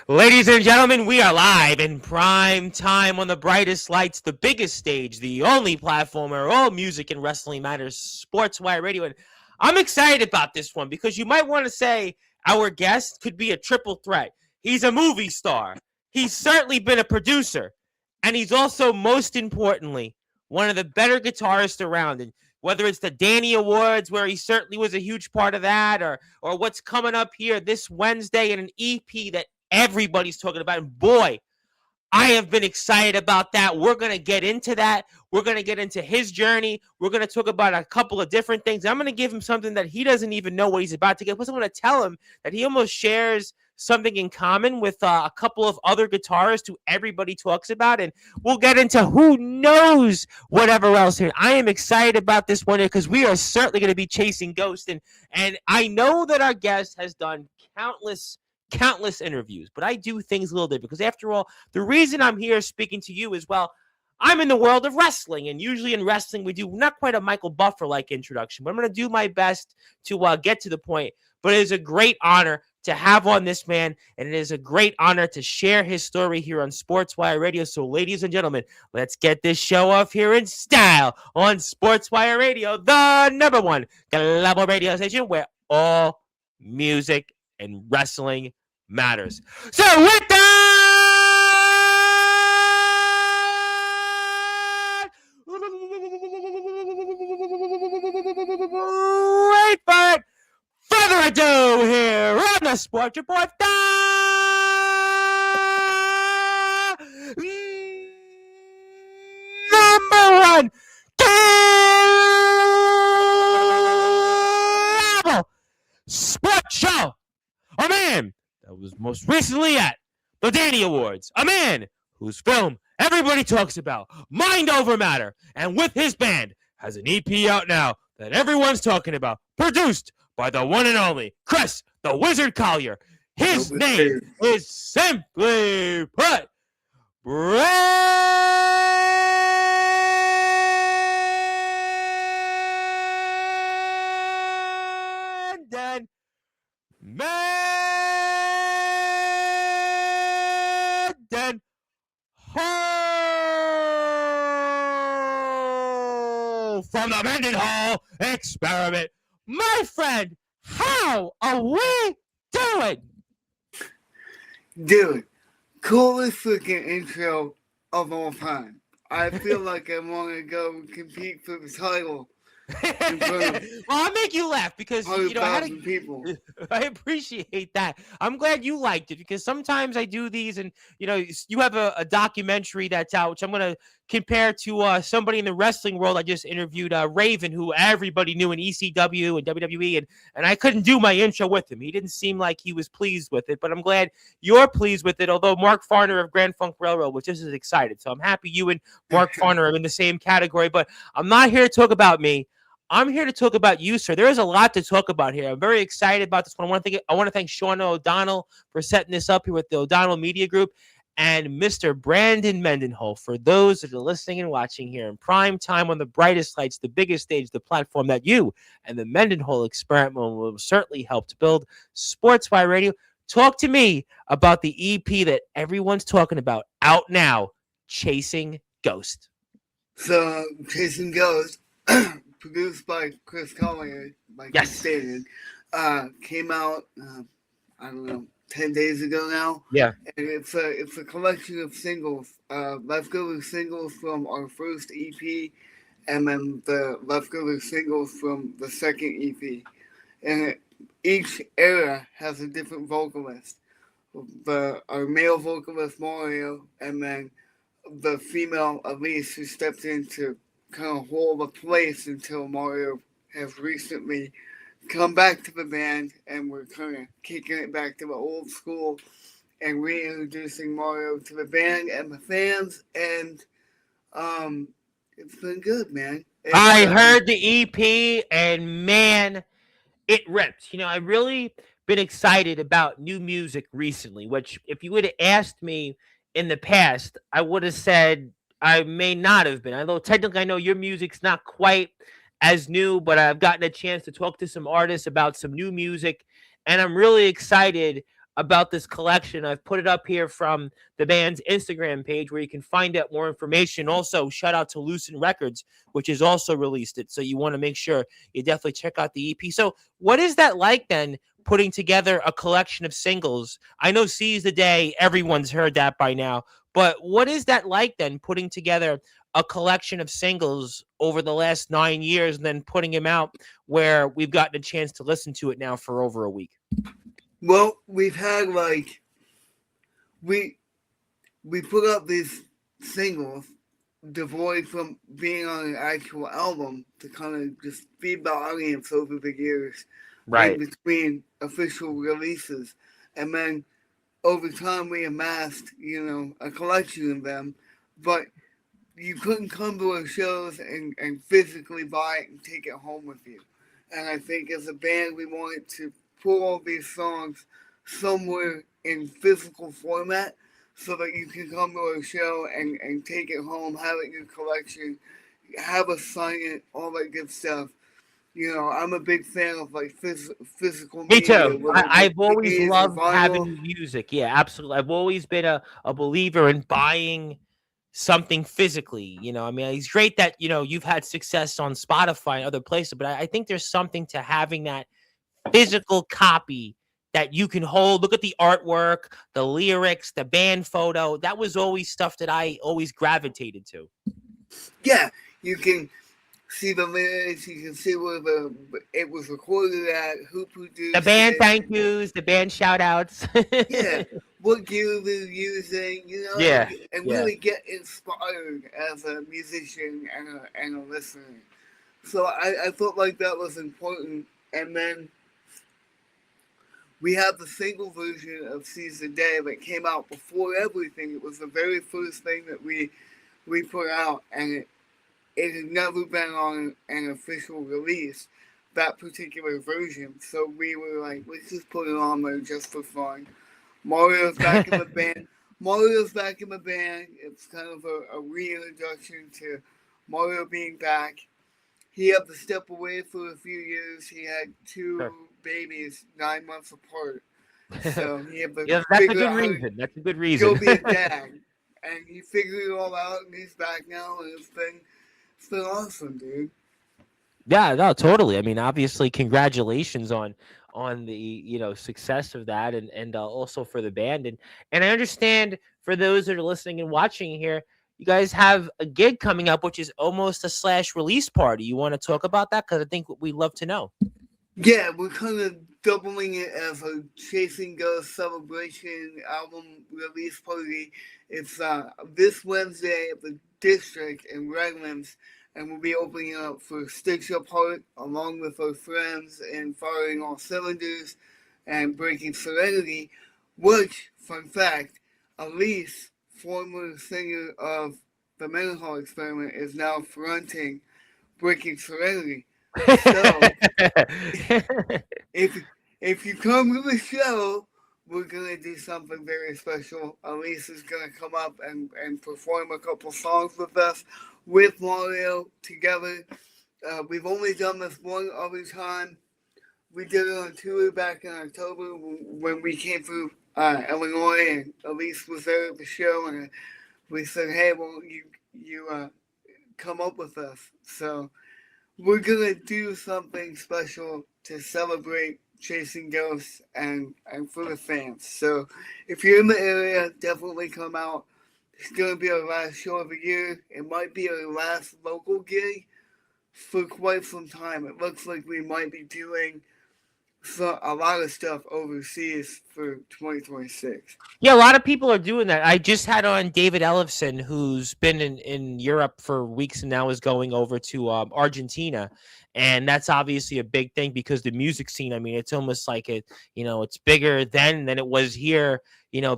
Ladies and gentlemen, we are live in prime time on the brightest lights, the biggest stage, the only platform where all music and wrestling matters, Sportswire Radio. And I'm excited about this one because you might want to say our guest could be a triple threat. He's a movie star, he's certainly been a producer, and he's also, most importantly, one of the better guitarists around. And whether it's the Danny Awards, where he certainly was a huge part of that, or what's coming up here this Wednesday in an EP that everybody's talking about. And boy, I have been excited about that. We're going to get into that. We're going to get into his journey. We're going to talk about a couple of different things. I'm going to give him something that he doesn't even know what he's about to get. Plus, I'm going to tell him that he almost shares something in common with a couple of other guitarists who everybody talks about. And we'll get into who knows whatever else here. I am excited about this one because we are certainly going to be chasing ghosts. And I know that our guest has done countless interviews, but I do things a little different because, after all, the reason I'm here speaking to you is, well, I'm in the world of wrestling, and usually in wrestling we do not quite a Michael Buffer like introduction, but I'm going to do my best to get to the point. But it is a great honor to have on this man, and it is a great honor to share his story here on Sportswire Radio. So, ladies and gentlemen, let's get this show off here in style on Sportswire Radio, the number one global radio station where all music and wrestling matters. So with that, without further ado, here on the Sports Report, number one global sports show. A man that was most recently at the Danny Awards. A man whose film everybody talks about, Mind Over Matter, and with his band has an EP out now that everyone's talking about, produced by the one and only Chris the Wizard Collier. His name is, simply put, Brandon Mendenhall from the Mendenhall Experiment. My friend, how are we doing? Dude, coolest freaking intro of all time. I feel like I want to go compete for the title. Well, I'll make you laugh because people. I appreciate that. I'm glad you liked it because sometimes I do these, and you have a documentary that's out, which I'm gonna compare to somebody in the wrestling world. I just interviewed Raven, who everybody knew in ECW and WWE, and I couldn't do my intro with him. He didn't seem like he was pleased with it, but I'm glad you're pleased with it. Although Mark Farner of Grand Funk Railroad was just as excited, so I'm happy you and Mark Farner are in the same category. But I'm not here to talk about me. I'm here to talk about you, sir. There is a lot to talk about here. I'm very excited about this one. I want to thank Sean O'Donnell for setting this up here with the O'Donnell Media Group, and Mr. Brandon Mendenhall for those that are listening and watching here in prime time on the brightest lights, the biggest stage, the platform that you and the Mendenhall Experiment will certainly help to build, Sportswire Radio. Talk to me about the EP that everyone's talking about out now, Chasing Ghost. So, Chasing Ghost, produced by Chris Collier, like you stated, came out, 10 days ago now. Yeah. And it's a collection of singles, leftover singles from our first EP, and then the leftover singles from the second EP. And each era has a different vocalist. Our male vocalist, Mario, and then the female, Elise, who stepped in to kind of hold a place until Mario has recently come back to the band, and we're kind of kicking it back to the old school and reintroducing Mario to the band and the fans, and it's been good, man. I heard the EP, and man, it ripped. I've really been excited about new music recently, which if you would have asked me in the past, I would have said I may not have been. Although technically I know your music's not quite as new, but I've gotten a chance to talk to some artists about some new music, and I'm really excited about this collection. I've put it up here from the band's Instagram page where you can find out more information. Also, shout out to Lucent Records, which has also released it. So you want to make sure you definitely check out the EP. So what is that like then, putting together a collection of singles? I know Seize the Day, everyone's heard that by now. But what is that like then, putting together a collection of singles over the last 9 years and then putting them out where we've gotten a chance to listen to it now for over a week? Well, we've had like we put up these singles devoid from being on an actual album to kind of just feed the audience over the years, in between official releases, and then over time we amassed, a collection of them, but you couldn't come to our shows and physically buy it and take it home with you. And I think as a band, we wanted to put all these songs somewhere in physical format so that you can come to our show and take it home, have it in your collection, have us sign it, all that good stuff. I'm a big fan of like physical Me media. too. I've always loved having music. Yeah, absolutely. I've always been a believer in buying something physically. I mean, it's great that, you've had success on Spotify and other places, but I think there's something to having that physical copy that you can hold. Look at the artwork, the lyrics, the band photo. That was always stuff that I always gravitated to. Yeah, you can see the lyrics, you can see where it was recorded at, who produced the band it. Thank yous, the band shout outs. Yeah, what gear they're using, and really get inspired as a musician and a listener. So I felt like that was important. And then we have the single version of Seize the Day that came out before everything. It was the very first thing that we put out, and it had never been on an official release, that particular version. So we were like, let's just put it on there just for fun. Mario's back in the band. It's kind of a reintroduction to Mario being back. He had to step away for a few years. He had two babies 9 months apart. So he had to that's a good reason. That's a good reason. Go be a dad. And he figured it all out, and he's back now, and it's been awesome, dude. Yeah, no, totally. I mean, obviously, congratulations on the success of that, and also for the band, and I understand for those that are listening and watching here, you guys have a gig coming up, which is almost a / release party. You want to talk about that? Because I think we'd love to know. Yeah, we're kind of doubling it as a Chasing Ghosts celebration album release party. It's this Wednesday at the District in Redlands, and we'll be opening up for Stitch Apart along with our friends in Firing All Cylinders and Breaking Serenity, which, fun fact, Elise, former singer of the Mendenhall Experiment, is now fronting Breaking Serenity. So, if you come to the show, we're going to do something very special. Elise is going to come up and perform a couple songs with us, with Mario together. We've only done this one other time. We did it on tour back in October when we came through Illinois, and Elise was there at the show, and we said, hey, well, you come up with us. So we're going to do something special to celebrate Chasing Ghosts and for the fans. So if you're in the area, definitely come out. It's going to be our last show of the year. It might be our last local gig for quite some time. It looks like we might be doing a lot of stuff overseas for 2026. Yeah, a lot of people are doing that. I just had on David Ellefson, who's been in Europe for weeks and now is going over to Argentina. And that's obviously a big thing because the music scene, I mean, it's almost like it's bigger then than it was here,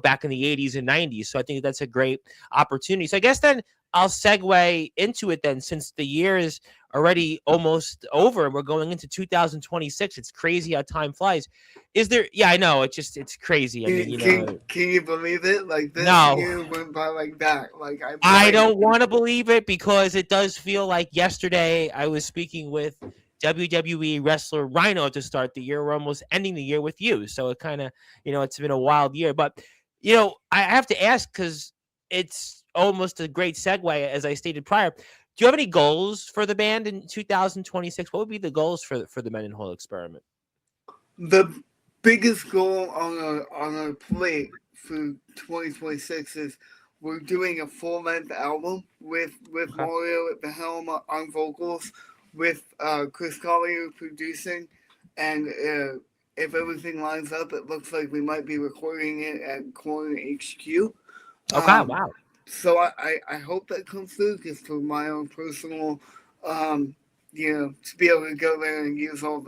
back in the 80s and 90s. So I think that's a great opportunity. So I guess then I'll segue into it then, since the year is already almost over and we're going into 2026. It's crazy how time flies. Is there? Yeah, I know. It's crazy. I mean, can you believe it? Like this year went by like that. Like I don't want to believe it because it does feel like yesterday I was speaking with WWE wrestler Rhino to start the year. We're almost ending the year with you. So it kind of, it's been a wild year. But, I have to ask because it's almost a great segue, as I stated prior. Do you have any goals for the band in 2026? What would be the goals for the Mendenhall Experiment? The biggest goal on our plate for 2026 is we're doing a full-length album with Okay. Mario at the helm on vocals, with Chris Collier producing, and if everything lines up, it looks like we might be recording it at Corner HQ. Okay. Wow. So I hope that comes through, just for my own personal, to be able to go there and use all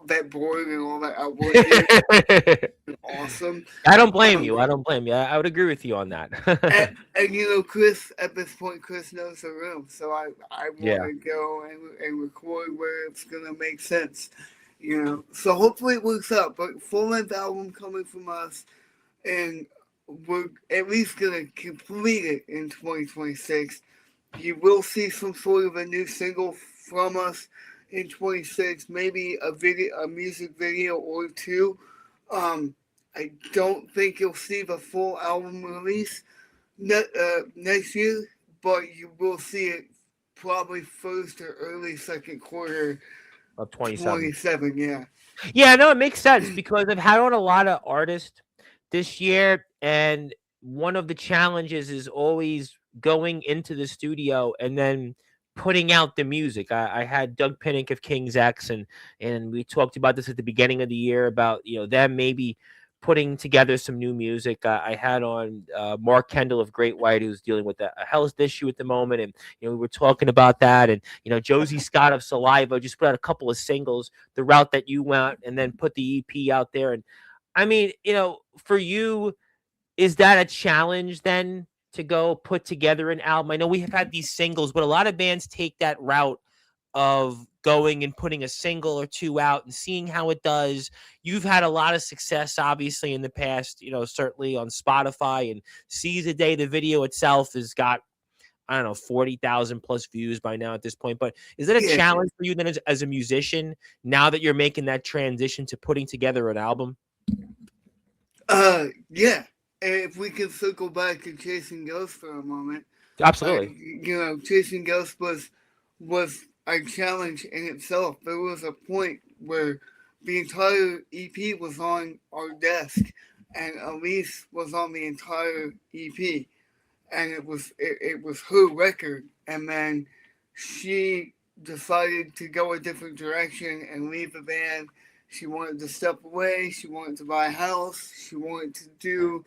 that board and all that outboard gear. Awesome. I don't blame you. I don't blame you. I would agree with you on that. And Chris, at this point, Chris knows the room, so I want Yeah. to go and record where it's gonna make sense. So hopefully it works out. But full-length album coming from us, and we're at least gonna complete it in 2026. You will see some sort of a new single from us in 26, maybe a music video or two. I don't think you'll see the full album release next year, but you will see it probably first or early second quarter Of 27. 27. Yeah. Yeah, no, it makes sense because I've had on a lot of artists this year, and one of the challenges is always going into the studio and then putting out the music. I had Doug Pinnick of King's X, and we talked about this at the beginning of the year about them maybe putting together some new music. I had on Mark Kendall of Great White, who's dealing with a health issue at the moment, and we were talking about that. And Josie Scott of Saliva just put out a couple of singles, the route that you went, and then put the EP out there. And I mean, for you, is that a challenge then to go put together an album? I know we have had these singles, but a lot of bands take that route of going and putting a single or two out and seeing how it does. You've had a lot of success, obviously, in the past, certainly on Spotify and Seize a Day. The video itself has got, I don't know, 40,000 plus views by now at this point. But is it a challenge for you then as a musician now that you're making that transition to putting together an album? Yeah. And if we can circle back to Chasing Ghosts for a moment. Absolutely. Chasing Ghosts was a challenge in itself. There was a point where the entire EP was on our desk, and Elise was on the entire EP, and it was her record. And then she decided to go a different direction and leave the band. She wanted to step away. She wanted to buy a house. She wanted to do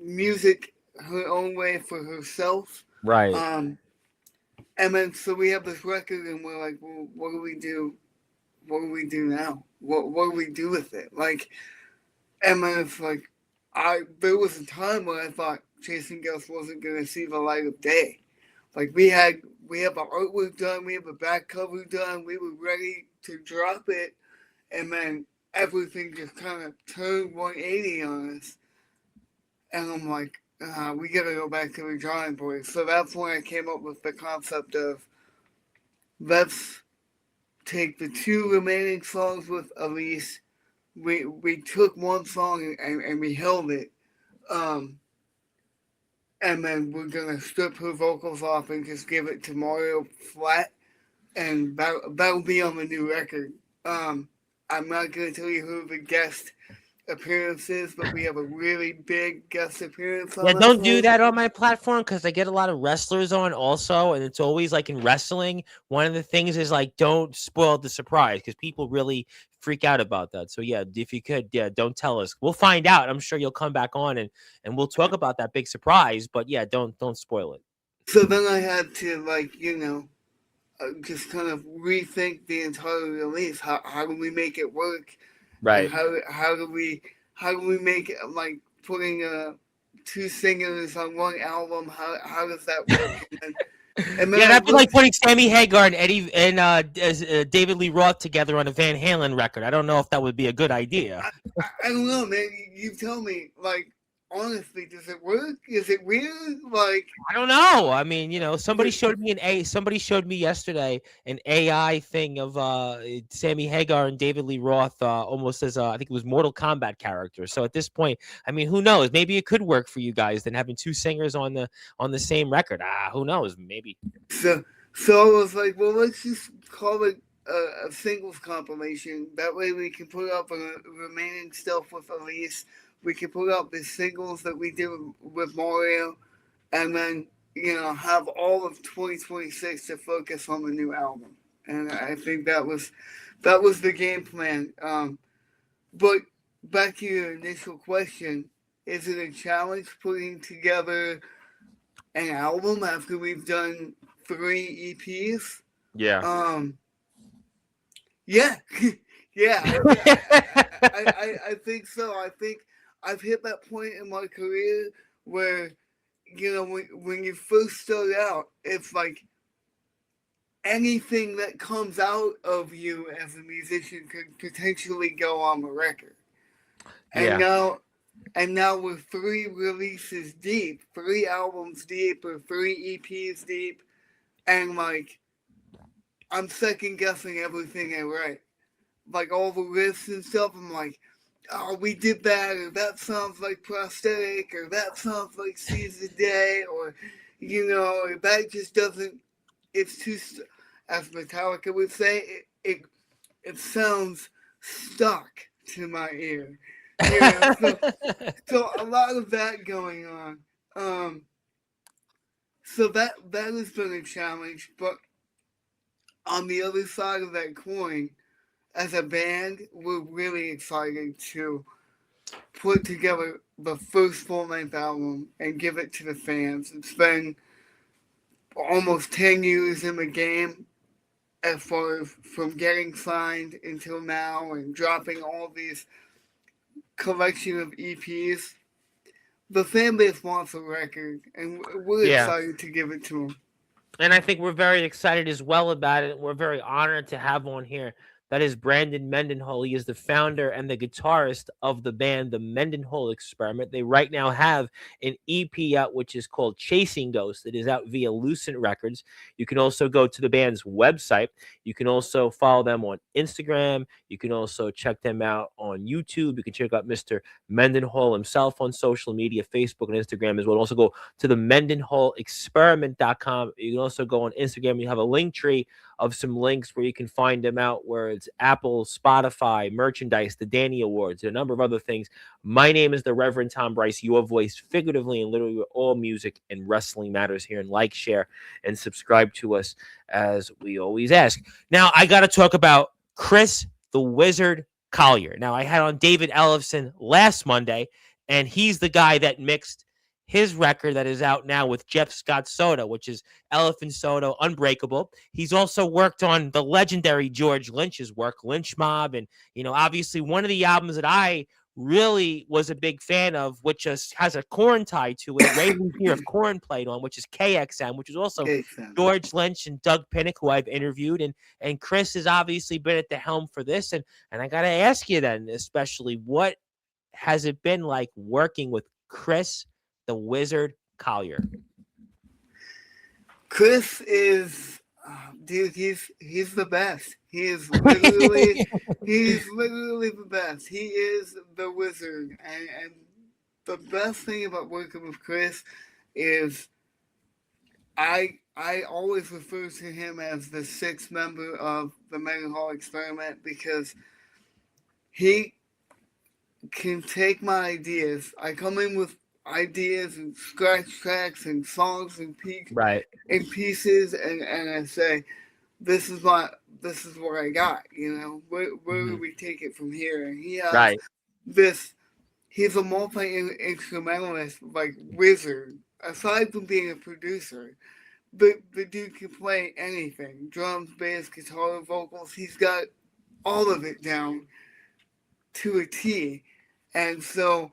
music her own way for herself. Right. And then so we have this record, and we're like, well, what do we do? What do we do now? What do we do with it? Like, and then it's like, there was a time when I thought Chasing Ghosts wasn't gonna see the light of day. Like we have our artwork done, we have a back cover done, we were ready to drop it, and then everything just kind of turned 180 on us. And I'm like, we gotta go back to the drawing board. So that's when I came up with the concept of, let's take the two remaining songs with Elise. We took one song and we held it. And then we're gonna strip her vocals off and just give it to Mario flat. And that'll be on the new record. I'm not gonna tell you who the guest appearances, but we have a really big guest appearance on don't do that on my platform because I get a lot of wrestlers on also, and it's always like in wrestling, one of the things is like don't spoil the surprise because people really freak out about that. So yeah, if you could, don't tell us. We'll find out. I'm sure you'll come back on and we'll talk about that big surprise, but yeah, don't spoil it. So then I had to just kind of rethink the entire release. How do we make it work? Right. How do we make it like putting two singers on one album? How does that work? And then that'd be like putting Sammy Hagar and Eddie and David Lee Roth together on a Van Halen record. I don't know if that would be a good idea. I don't know, man. You tell me. Like honestly, does it work? Is it weird? Like, I don't know. I mean, somebody showed me yesterday an AI thing of Sammy Hagar and David Lee Roth almost as I think it was Mortal Kombat characters. So at this point, I mean, who knows? Maybe it could work for you guys than having two singers on the same record. Who knows? Maybe. so, so I was like, well, let's just call it a singles compilation. That way we can put up remaining stuff with Elise. We can put up the singles that we did with Mario, and then have all of 2026 to focus on the new album. And I think that was the game plan. But back to your initial question, is it a challenge putting together an album after we've done 3 EPs? Yeah. Yeah, yeah. I think so. I think I've hit that point in my career where when you first start out, it's like anything that comes out of you as a musician could potentially go on the record. And Yeah. now we're 3 releases deep, 3 albums deep, or 3 EPs deep, and like I'm second guessing everything I write. Like all the lists and stuff, I'm like, oh, we did that, or that sounds like prosthetic, or that sounds like Seize the Day, or that just doesn't. It's too, as Metallica would say, it sounds stuck to my ear. So a lot of that going on. So that has been a challenge, but on the other side of that coin, as a band, we're really excited to put together the first full-length album and give it to the fans. It's been almost 10 years in the game as far as from getting signed until now and dropping all these collection of EPs. The fan base wants a record, and we're Yeah. excited to give it to them. And I think we're very excited as well about it. We're very honored to have on here. That is Brandon Mendenhall. He is the founder and the guitarist of the band, the Mendenhall Experiment. They right now have an EP out, which is called Chasing Ghosts. It is out via Lucent Records. You can also go to the band's website. You can also follow them on Instagram. You can also check them out on YouTube. You can check out Mr. Mendenhall himself on social media, Facebook and Instagram as well. Also go to the MendenhallExperiment.com. You can also go on Instagram. You have a link tree of some links where you can find them out, where it's Apple, Spotify, merchandise, the Danny Awards, and a number of other things. My name is the Reverend Tom Bryce, your voice figuratively and literally with all music and wrestling matters here. And like, share, and subscribe to us as we always ask. Now, I got to talk about Chris the Wizard Collier. Now, I had on David Ellefson last Monday, and he's the guy that mixed his record that is out now with Jeff Scott Soto, which is Elephant Soto, Unbreakable. He's also worked on the legendary George Lynch's work, Lynch Mob, and obviously one of the albums that I really was a big fan of, which just has a Korn tie to it. Raven here of Korn played on, which is KXM, which is also Okay, Sam. George Lynch and Doug Pinnick, who I've interviewed, and Chris has obviously been at the helm for this. And I gotta ask you then, especially, what has it been like working with Chris the Wizard Collier? Chris is, dude. He's the best. He's literally the best. He is the wizard, and the best thing about working with Chris is I always refer to him as the sixth member of the Mendenhall Experiment because he can take my ideas. I come in with ideas and scratch tracks and songs and Right. pieces, and I say, this is what I got. Where do we take it from here? And he has Right. this. He's a multi-instrumentalist, like wizard. Aside from being a producer, the dude can play anything: drums, bass, guitar, vocals. He's got all of it down to a T. And so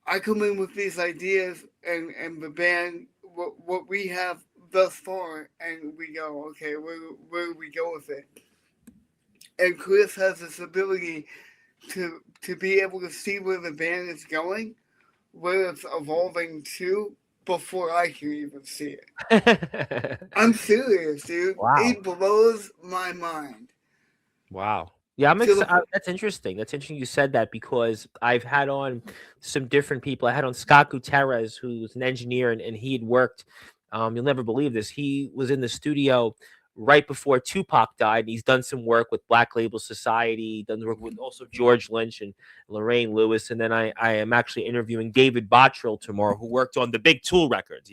I come in with these ideas and the band, what we have thus far, and we go, okay, where do we go with it? And Chris has this ability to be able to see where the band is going where it's evolving to before I can even see it. I'm serious, dude. Wow. It blows my mind. Wow. Yeah, I'm To the excited. That's interesting. That's interesting you said that because I've had on some different people. I had on Scott Gutierrez, who's an engineer, and he had worked. You'll never believe this. He was in the studio right before Tupac died. And he's done some work with Black Label Society, done work with also George Lynch and Lorraine Lewis. And then I am actually interviewing David Bottrill tomorrow, who worked on the Big Tool records,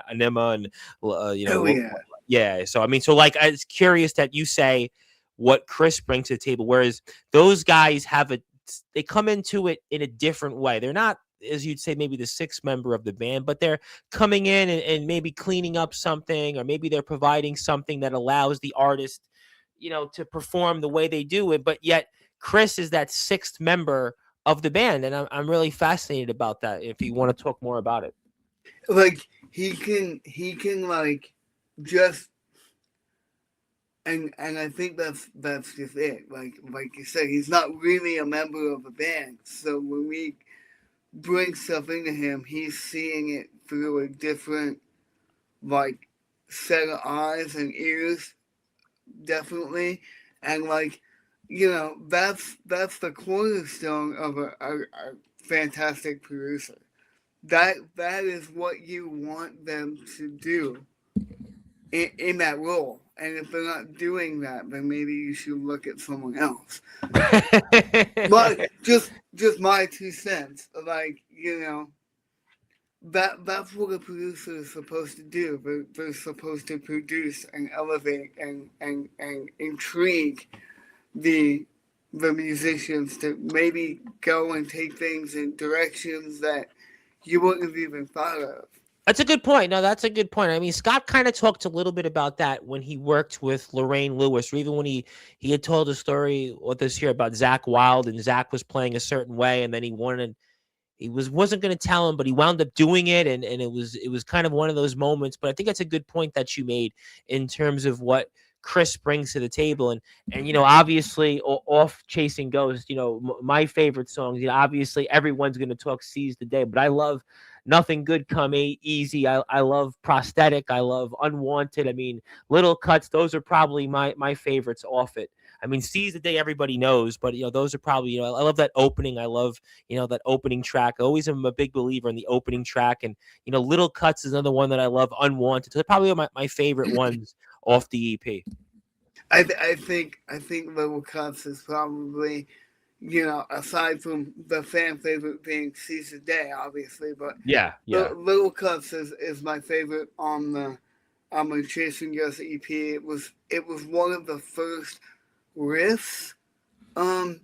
Anima and, hell yeah. yeah. So, I mean, so like, I was curious that you say what Chris brings to the table. Whereas those guys they come into it in a different way. They're not, as you'd say, maybe the sixth member of the band, but they're coming in and maybe cleaning up something, or maybe they're providing something that allows the artist, to perform the way they do it. But yet Chris is that sixth member of the band. And I'm really fascinated about that. If you want to talk more about it. Like he can like just and I think that's just it. Like you said, he's not really a member of a band. So when we bring stuff into him, he's seeing it through a different like set of eyes and ears, definitely. And like, that's the cornerstone of a fantastic producer. That is what you want them to do in that role. And if they're not doing that, then maybe you should look at someone else. But just my 2 cents. Like, that's what a producer is supposed to do. They're supposed to produce and elevate and intrigue the the musicians to maybe go and take things in directions that you wouldn't have even thought of. That's a good point. No, that's a good point. I mean, Scott kind of talked a little bit about that when he worked with Lorraine Lewis, or even when he had told a story with us here about Zach Wild, and Zach was playing a certain way, and then he wasn't going to tell him, but he wound up doing it, and it was kind of one of those moments. But I think that's a good point that you made in terms of what Chris brings to the table, and obviously off Chasing Ghost, my favorite songs. Obviously everyone's going to talk Seize the Day, but I love Nothing Good Come Easy. I love Prosthetic. I love Unwanted. I mean, Little Cuts. Those are probably my favorites off it. I mean, Seize the Day everybody knows, but those are probably I love that opening. I love that opening track. I always am a big believer in the opening track, and Little Cuts is another one that I love. Unwanted. So they're probably my favorite ones off the EP. I think Little Cuts is probably, aside from the fan favorite being Seize the Day, obviously, but Yeah, yeah. Little Cuts is my favorite on the Chasing Ghost EP. It was one of the first riffs um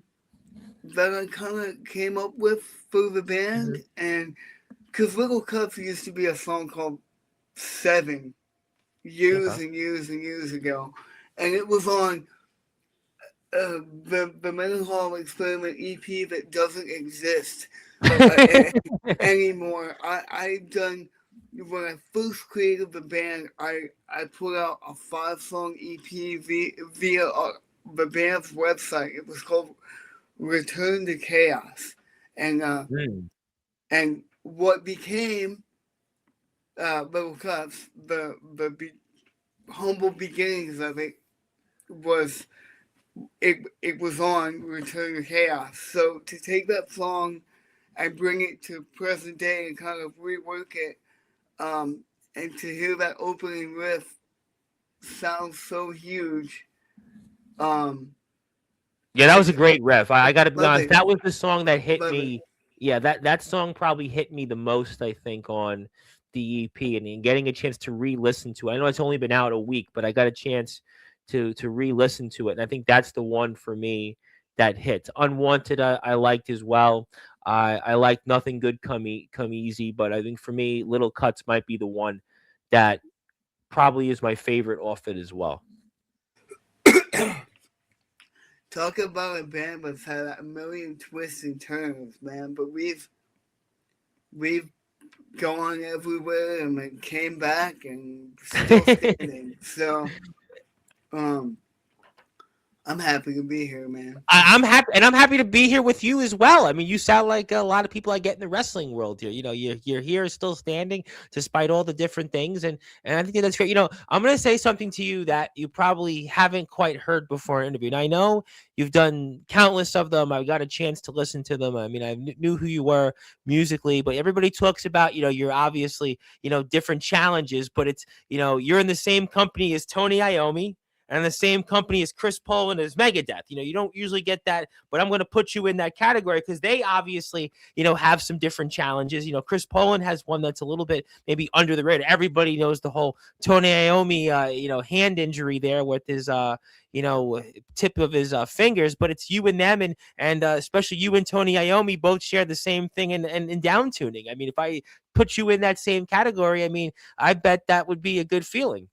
that I kind of came up with for the band, Mhm. and because Little Cuts used to be a song called Seven years Okay. and years and years ago, and it was on the Mendenhall Experiment EP that doesn't exist uh, anymore. I done when I first created the band. I put out a 5-song EP via the band's website. It was called Return to Chaos, and uh, Mm. and what became Little Cuts, humble beginnings of it was it was on Return to Chaos. So to take that song and bring it to present day and kind of rework it, and to hear that opening riff sounds so huge. Um, Yeah, that I was a great riff. I got to be love honest. it, That was the song that hit love it. me. Yeah, that song probably hit me the most. I think on the EP, and getting a chance to re-listen to it. I know it's only been out a week, but I got a chance to re-listen to it, and I think that's the one for me that hits. Unwanted, I liked as well. I liked Nothing Good Come Easy, but I think for me, Little Cuts might be the one that probably is my favorite off it as well. Talk about a band that's had a million twists and turns, man. But we've gone everywhere and then came back and still standing. So, um, I'm happy to be here, man. I'm happy, and I'm happy to be here with you as well. I mean, you sound like a lot of people I get in the wrestling world here. You know, you're here still standing despite all the different things, and I think that's great. You know, I'm gonna say something to you that you probably haven't quite heard before in an interview. And I know you've done countless of them. I got a chance to listen to them. I mean, I knew who you were musically, but everybody talks about, you know, you're obviously, you know, different challenges, but it's, you know, you're in the same company as Tony Iommi and the same company as Chris Poland as Megadeth. You know, you don't usually get that, but I'm going to put you in that category because they obviously, you know, have some different challenges. You know, Chris Poland has one that's a little bit maybe under the radar. Everybody knows the whole Tony Iommi, you know, hand injury there with his, you know, tip of his fingers, but it's you and them, and especially you and Tony Iommi both share the same thing in down tuning. I mean, if I put you in that same category, I mean, I bet that would be a good feeling.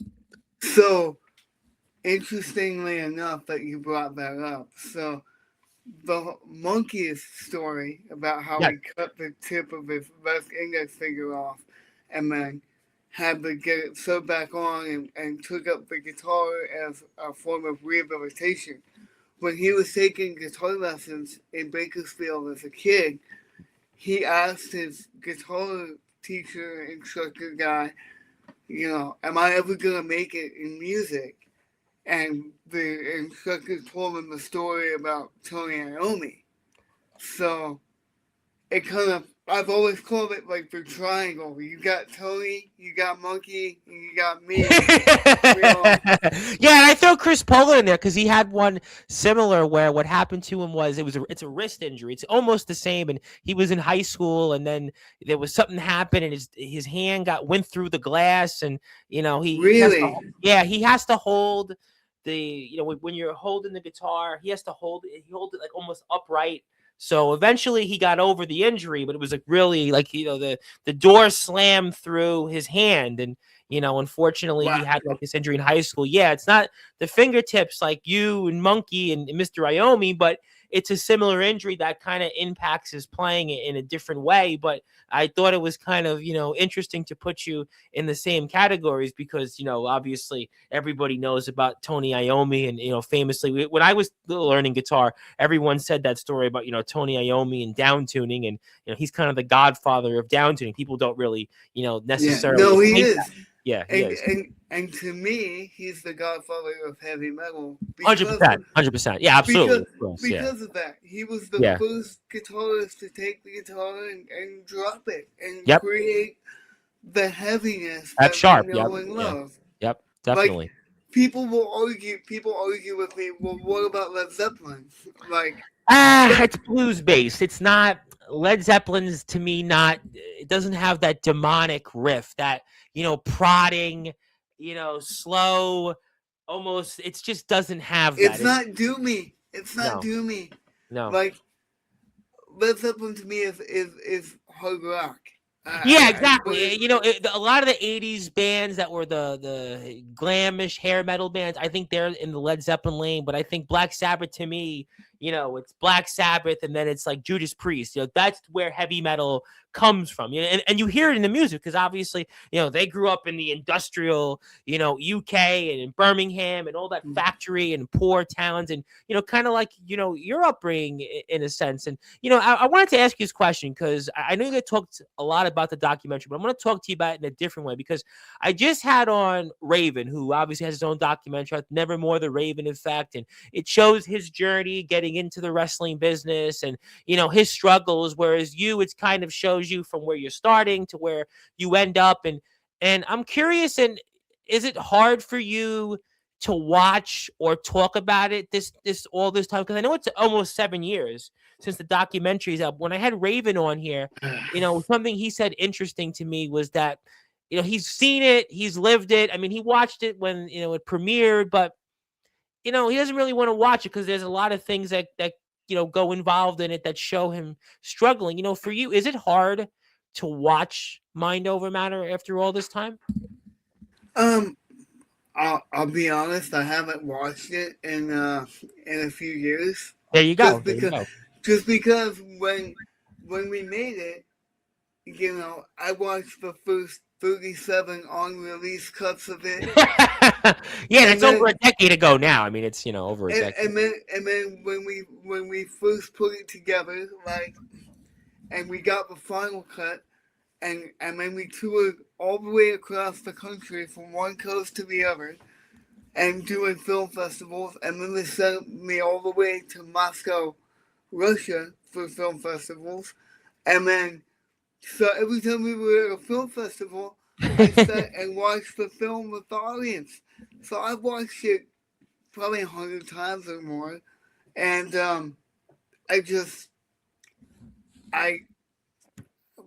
So, interestingly enough that you brought that up. So, the monkey's story about how Yeah. he cut the tip of his left index finger off and then had to get it sewed back on and took up the guitar as a form of rehabilitation. When he was taking guitar lessons in Bakersfield as a kid, he asked his guitar teacher, instructor guy, you know, am I ever going to make it in music? And the instructor told him the story about Tony Iommi. So it kind of, I've always called it like the triangle. You got Tony, you got Monkey, and you got me. Yeah, and I throw Chris Poland in there because he had one similar where what happened to him was it's a wrist injury. It's almost the same, and he was in high school, and then there was something happened, and his hand went through the glass, and you know he has to, Really? yeah, he has to hold the, you know, when you're holding the guitar, he has to hold it. He holds it like almost upright. So eventually he got over the injury, but it was like really like, you know, the door slammed through his hand, and you know, unfortunately he Wow. had like this injury in high school. Yeah, it's not the fingertips like you and Monkey and Mr. Iommi, but it's a similar injury that kind of impacts his playing in a different way. But I thought it was kind of, you know, interesting to put you in the same categories because, you know, obviously everybody knows about Tony Iommi, and you know, famously when I was learning guitar, everyone said that story about, you know, Tony Iommi and down tuning, and you know, he's kind of the godfather of down tuning. People don't really, you know, Yeah. necessarily No, he think is. that. Yeah, he is. And to me, he's the godfather of heavy metal 100%, 100%. Yeah, absolutely. because Of course, yeah, because of that. He was the yeah, first guitarist to take the guitar and drop it and yep. create the heaviness That's that we sharp. Yep, know and yeah, love. yep, Like definitely. people argue with me, well, what about Led Zeppelin? Like It's blues based. It's not Led Zeppelin's to me. Not, it doesn't have that demonic riff, that, you know, prodding, you know, slow, almost. It just doesn't have that. it's It's not doomy. It's not no, doomy. no. Like Led Zeppelin to me is hard rock. Yeah, But exactly. You know, a lot of the '80s bands that were the glamish hair metal bands, I think they're in the Led Zeppelin lane. But I think Black Sabbath, to me, you know, it's Black Sabbath, and then it's like Judas Priest. You know, that's where heavy metal comes from. You know, and you hear it in the music because obviously, you know, they grew up in the industrial, you know, UK and in Birmingham and all that factory and poor towns, and you know, kind of like, you know, your upbringing in a sense. And you know, I wanted to ask you this question because I know you talked a lot about the documentary, but I'm going to talk to you about it in a different way because I just had on Raven, who obviously has his own documentary, Nevermore the Raven Effect, and it shows his journey getting into the wrestling business and, you know, his struggles, whereas you, it kind of shows you from where you're starting to where you end up. And I'm curious, and is it hard for you to watch or talk about it this all this time? Because I know it's almost 7 years since the documentary's up. When I had Raven on here, you know, something he said interesting to me was that, you know, he's seen it, he's lived it. I mean, he watched it when, you know, it premiered, but you know, he doesn't really want to watch it because there's a lot of things that you know go involved in it that show him struggling. You know, for you, is it hard to watch Mind Over Matter after all this time? um, I'll be honest. I haven't watched it in a few years, There you go. just There you because go. just because when we made it, I watched the first 37 unreleased cuts of it, Yeah, and that's over then a decade ago now. I mean, it's over a and, decade. and then and then when we first put it together, and we got the final cut, and then we toured all the way across the country from one coast to the other, and doing film festivals, and then they sent me all the way to Moscow, Russia for film festivals, and then so every time we were at a film festival, I sat and watched the film with the audience. So I've watched it probably 100 times or more, and I just I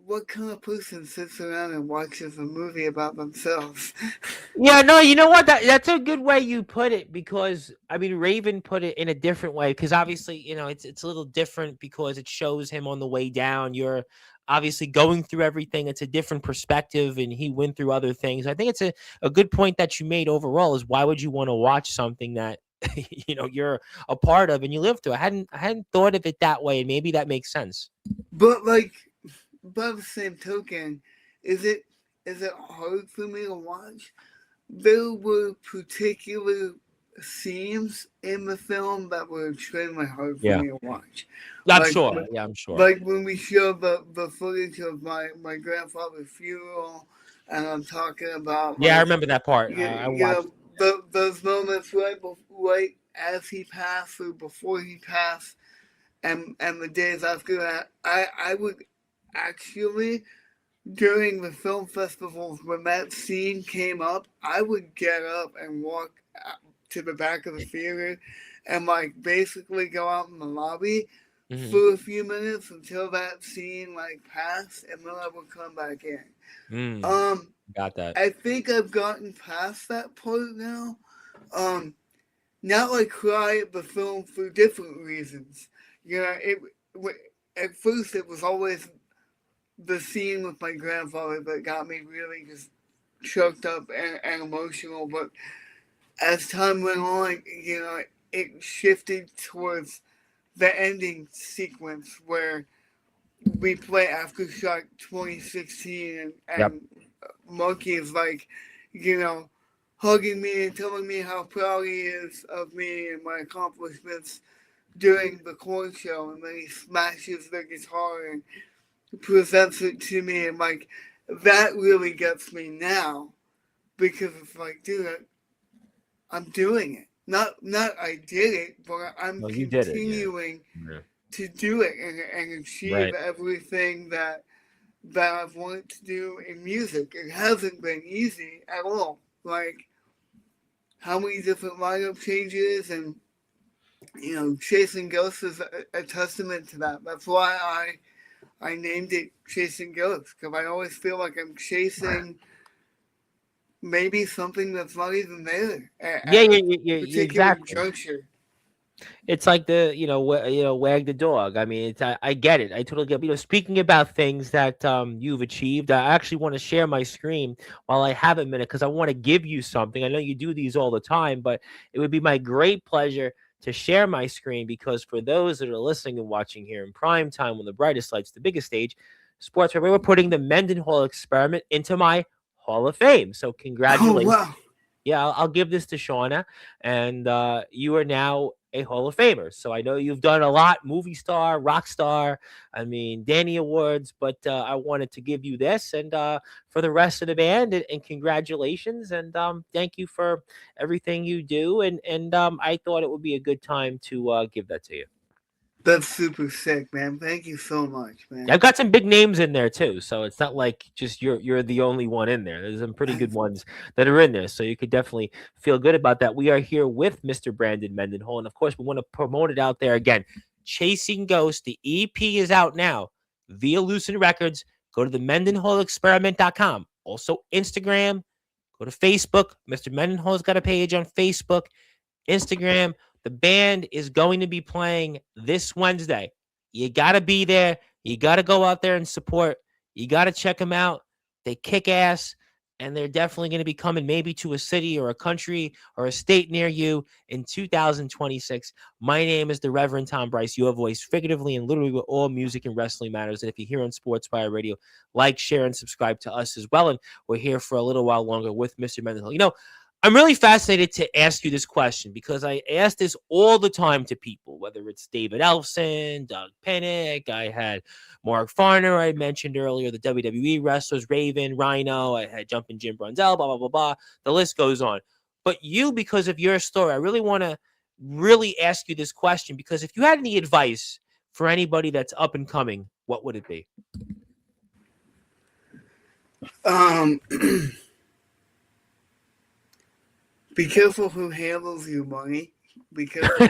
what kind of person sits around and watches a movie about themselves? Yeah, no, you know what? That's a good way you put it because I mean Raven put it in a different way because obviously, it's a little different because it shows him on the way down. You're obviously going through everything. It's a different perspective and he went through other things. I think it's a good point that you made overall is why would you want to watch something that you're a part of and you live through? I hadn't thought of it that way and maybe that makes sense. But by the same token, is it hard for me to watch? There were particular scenes in the film that were extremely hard for Yeah. me to watch. I'm Like sure. Yeah, I'm sure. like when we showed the footage of my grandfather's funeral, and I'm talking about Yeah, I remember that part. I you watched. know those moments right as he passed or before he passed, and the days after that, I would actually during the film festivals, when that scene came up, I would get up and walk to the back of the theater and basically go out in the lobby Mhm. for a few minutes until that scene passed, and then I would come back in. Mm, Um, got that. I think I've gotten past that part now. Um, Now I cry at the film for different reasons. At first it was always the scene with my grandfather that got me really just choked up and emotional. But as time went on, it shifted towards the ending sequence where we play Aftershock 2016, Yep. and Monkey is you know, hugging me and telling me how proud he is of me and my accomplishments during the corn show, and then he smashes the guitar and presents it to me, and that really gets me now because it's dude, I'm doing it. Not I did it, but I'm Well, you did it. Yeah. continuing Yeah. to do it and achieve Right. everything that I've wanted to do in music. It hasn't been easy at all. How many different lineup changes, and chasing ghosts is a testament to that. That's why I named it Chasing Ghosts, because I always feel like I'm chasing maybe something that's not even there Yeah, at a you particular exactly. juncture. It's like the wag the dog. I mean, I get it. I totally get. Speaking about things that you've achieved, I actually want to share my screen while I have a minute because I want to give you something. I know you do these all the time, but it would be my great pleasure to share my screen because for those that are listening and watching here in prime time on the brightest lights, the biggest stage, sports, we're putting the Mendenhall experiment into my Hall of Fame. So Oh congratulations. wow, Yeah, I'll give this to Shauna, and you are now a Hall of Famer. So I know you've done a lot, movie star, rock star. I mean, Danny Awards, but I wanted to give you this, and for the rest of the band, and congratulations, and thank you for everything you do. And I thought it would be a good time to give that to you. that's super sick, man. Thank you so much, man. I've got some big names in there too, so it's not like just you're the only one in there. There's some pretty good ones that are in there, so you could definitely feel good about that. We are here with Mr. Brandon Mendenhall, and of course, we want to promote it out there again. Chasing Ghosts, the EP is out now via Lucid Records. Go to the MendenhallExperiment.com. Also, Instagram. Go to Facebook. Mr. Mendenhall's got a page on Facebook. Instagram. The band is going to be playing this Wednesday. You got to be there. You got to go out there and support. You got to check them out. They kick ass. and they're definitely going to be coming maybe to a city or a country or a state near you in 2026. My name is the Reverend Tom Bryce, your voice figuratively and literally with all music and wrestling matters. And if you're here on Sportswire Radio, like, share, and subscribe to us as well. And we're here for a little while longer with Mr. Mendenhall. I'm really fascinated to ask you this question because I ask this all the time to people, whether it's David Elfson, Doug Pinnick, I had Mark Farner, I mentioned earlier, the WWE wrestlers, Raven, Rhino, I had Jumpin' Jim Brunzell, blah, blah, blah, blah. The list goes on. But you, because of your story, I really want to really ask you this question because if you had any advice for anybody that's up and coming, what would it be? Be careful who handles your money. Be careful.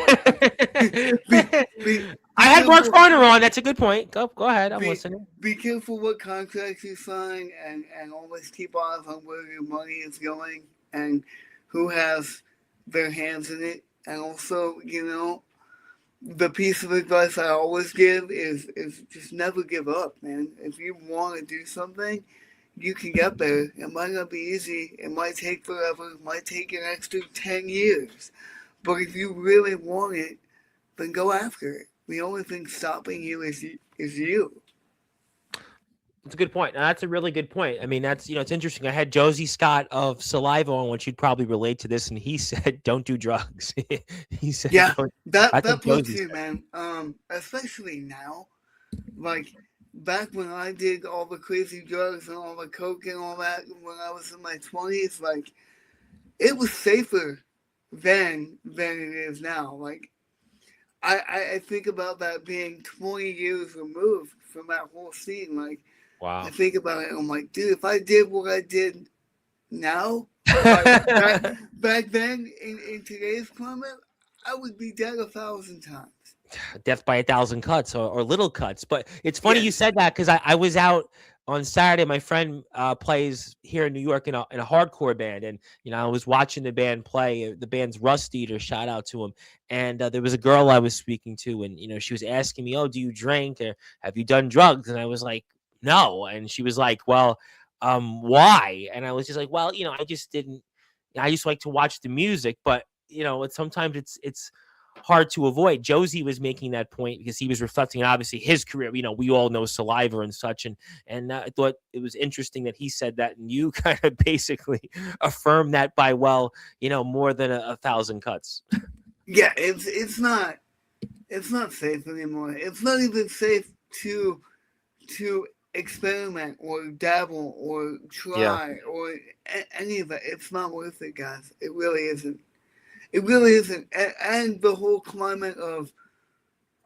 I had Mark Farner on. That's a good point. Go ahead. I'm listening. Be careful what contracts you sign, and always keep eyes on where your money is going and who has their hands in it. And also, the piece of advice I always give is just never give up, man. If you want to do something, you can get there. It might not be easy. It might take forever. It might take an extra 10 years. But if you really want it, then go after it. The only thing stopping you is you. That's a good point. Now, that's a really good point. I mean, that's, it's interesting. I had Josie Scott of Saliva on, which you'd probably relate to this, and he said, "Don't do drugs." He said, "Yeah, that puts you, man. Especially now, like back when I did all the crazy drugs and all the coke and all that when I was in my 20s, like it was safer then than it is now. Like I think about that being 20 years removed from that whole scene. Like, wow. I think about it and I'm like, dude, if I did what I did now, like back then in today's climate, I would be dead 1,000 times. Death by 1,000 cuts or little cuts. But it's funny you said that because I was out on Saturday. My friend plays here in New York in a hardcore band, and I was watching the band play. The band's Rust Eater. Shout out to him. And there was a girl I was speaking to, and she was asking me, "Oh, do you drink or have you done drugs?" And I was like, "No." And she was like, "Well, why?" And I was just like, "Well, I just didn't. I just like to watch the music, but sometimes it's hard to avoid." Josie was making that point because he was reflecting on obviously his career. We all know Saliva and such, and I thought it was interesting that he said that, and you kind of basically affirmed that by more than 1,000 cuts. Yeah, it's not safe anymore. It's not even safe to experiment or dabble or try or any of it. It's not worth it, guys. It really isn't. It really isn't. And the whole climate of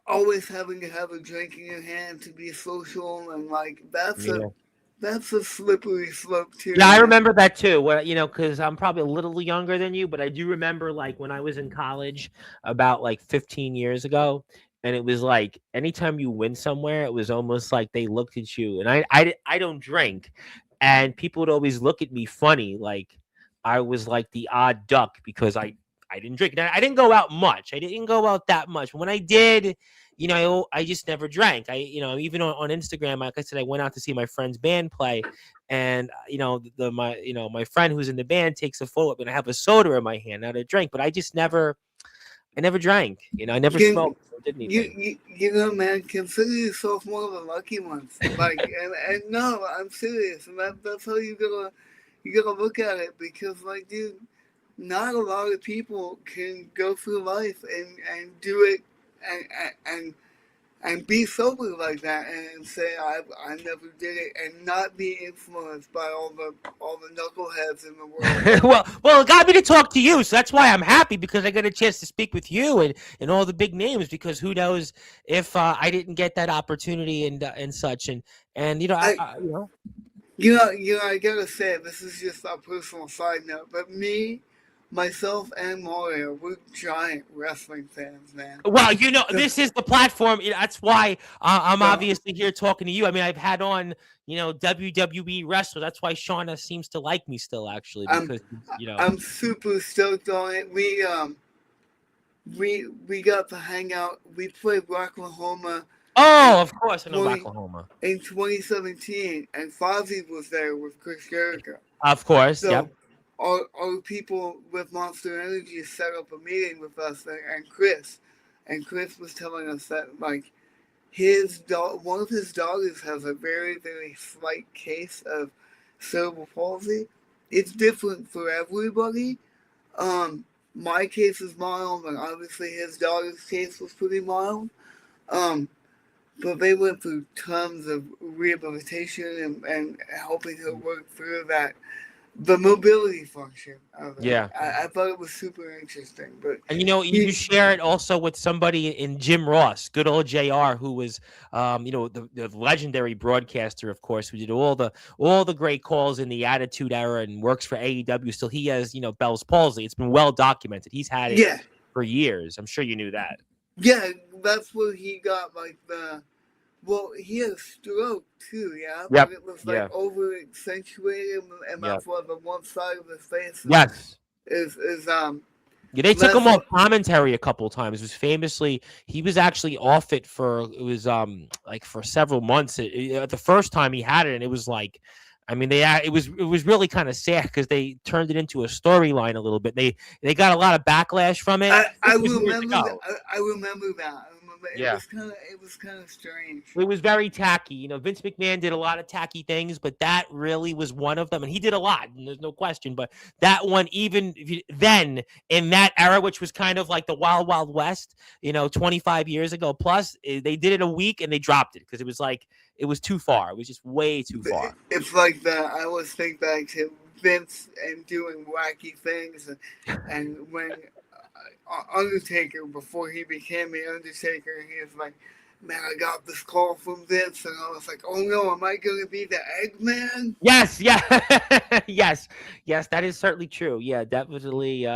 always having to have a drink in your hand to be social and like that's a slippery slope too. Yeah, I remember that too. Because I'm probably a little younger than you, but I do remember like when I was in college about like 15 years ago, and it was like anytime you went somewhere, it was almost like they looked at you. And I don't drink, and people would always look at me funny, like I was like the odd duck because I didn't drink. Now, I didn't go out much. I didn't go out that much. When I did, I just never drank. Even on Instagram, like I said, I went out to see my friend's band play, and my friend who's in the band takes a photo and I have a soda in my hand, not a drink. But I never drank. I never smoked. Or did anything. Man, consider yourself one of the lucky ones. Like, and no, I'm serious, and that's how you gotta look at it because, like, dude, not a lot of people can go through life and do it and be sober like that and say I never did it and not be influenced by all the knuckleheads in the world. well, it got me to talk to you, so that's why I'm happy because I got a chance to speak with you and all the big names because who knows if I didn't get that opportunity and such and I gotta say this is just a personal side note, but myself and Mario, we're giant wrestling fans, man. Well, this is the platform. That's why I'm obviously here talking to you. I mean, I've had on, WWE wrestlers. That's why Shauna seems to like me still, actually, because I'm super stoked on it. We got to hang out. We played Rocklahoma. Oh, of course, I know Rocklahoma in 2017, and Fozzy was there with Chris Jericho. Of course. Yep. So our people with Monster Energy set up a meeting with us and Chris was telling us that like one of his daughters has a very very slight case of cerebral palsy. It's different for everybody. My case is mild, and obviously his daughter's case was pretty mild. Um, but they went through tons of rehabilitation and helping her work through that the mobility function of it. Yeah. I thought it was super interesting. But And you share it also with somebody in Jim Ross, good old JR, who was the legendary broadcaster, of course, who did all the great calls in the Attitude Era and works for AEW. Still, he has Bell's palsy. It's been well documented. He's had it yeah, for years. I'm sure you knew that. yeah, that's where he got like well, he had a stroke too, yeah, Yep. but it was Yeah. like over accentuated, and Yep. that's why the one side of his face Yes. is Yeah, they took him less. off commentary a couple of times. It was famously he was actually off it for like for several months. The first time he had it, and it was like, I mean, it was really kind of sad because they turned it into a storyline a little bit. They got a lot of backlash from it. I This was years remember ago. I remember that. Yeah. It was kind of strange. It was very tacky. Vince McMahon did a lot of tacky things, but that really was one of them. And he did a lot, and there's no question. But that one, then in that era, which was kind of like the Wild Wild West, 25 years ago plus, they did it a week and they dropped it because it was like it was too far. It was just way too far. It's like that. I always think back to Vince and doing wacky things, and when Undertaker, before he became the Undertaker, he was like, "Man, I got this call from Vince," and I was like, "Oh no, am I going to be the Eggman?" Yes, yeah, yes, that is certainly true. Yeah, definitely.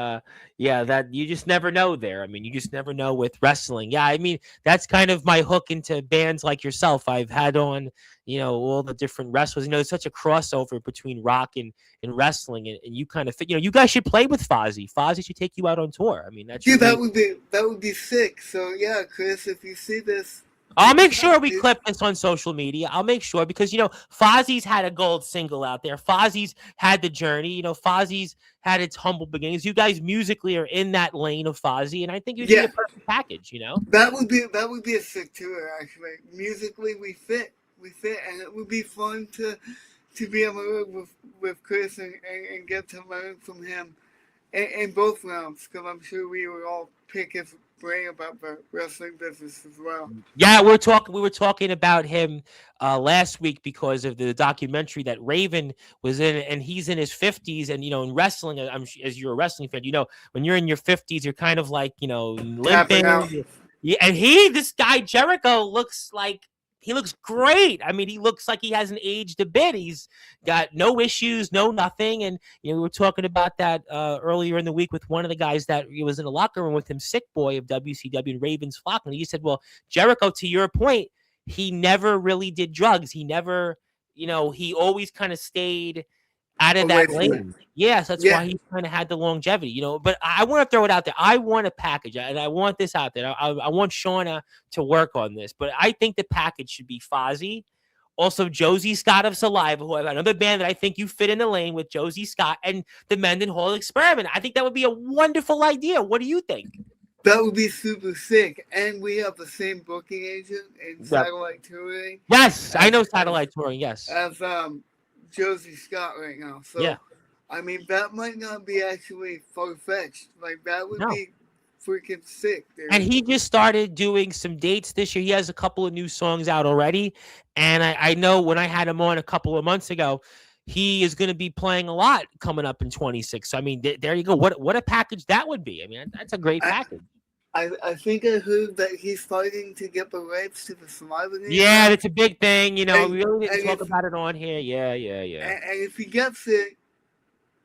Yeah, that you just never know there. I mean, you just never know with wrestling. Yeah, I mean, that's kind of my hook into bands like yourself. I've had on, all the different wrestlers. There's such a crossover between rock and wrestling, and you kind of fit. You guys should play with Fozzy. Fozzy should take you out on tour. I mean, that's Dude, that would be sick. So yeah, Chris, if you see this. I'll make sure we clip this on social media. I'll make sure because, Fozzy's had a gold single out there. Fozzy's had the journey. Fozzy's had its humble beginnings. You guys musically are in that lane of Fozzy, and I think you'd be a perfect package, That would be a sick tour, actually. Musically, we fit, and it would be fun to be able to work with Chris and get to learn from him in both realms, because I'm sure we would all pick his brain about the wrestling business as well. Yeah, we were talking about him last week because of the documentary that Raven was in, and he's in his 50s, and in wrestling, as you're a wrestling fan, when you're in your 50s, you're kind of like limping. Yeah, and this guy Jericho looks like. He looks great. I mean, he looks like he hasn't aged a bit. He's got no issues, no nothing. And, we were talking about that earlier in the week with one of the guys that was in the locker room with him, Sick Boy of WCW and Ravens Flock. And he said, well, Jericho, to your point, he never really did drugs. He never, he always kind of stayed out of that lane. Yes, that's why he kind of had the longevity, But I want to throw it out there. I want a package, and I want this out there. I want Shauna to work on this, but I think the package should be Fozzy, also Josie Scott of Saliva, who have another band that I think you fit in the lane with, Josie Scott, and the Mendenhall Experiment. I think that would be a wonderful idea. What do you think? That would be super sick, and we have the same booking agent in Satellite Touring. Yes, I know Satellite Touring. Yes, as Josie Scott right now. So, yeah. I mean, that might not be actually far-fetched. Like, that would be freaking sick, dude. And he just started doing some dates this year. He has a couple of new songs out already. And I know when I had him on a couple of months ago, he is going to be playing a lot coming up in 26. So, I mean, there you go. What a package that would be. I mean, that's a great package. I think I heard that he's fighting to get the rights to the Saliva game. Yeah, that's a big thing. We really didn't talk about it on here. Yeah. And if he gets it,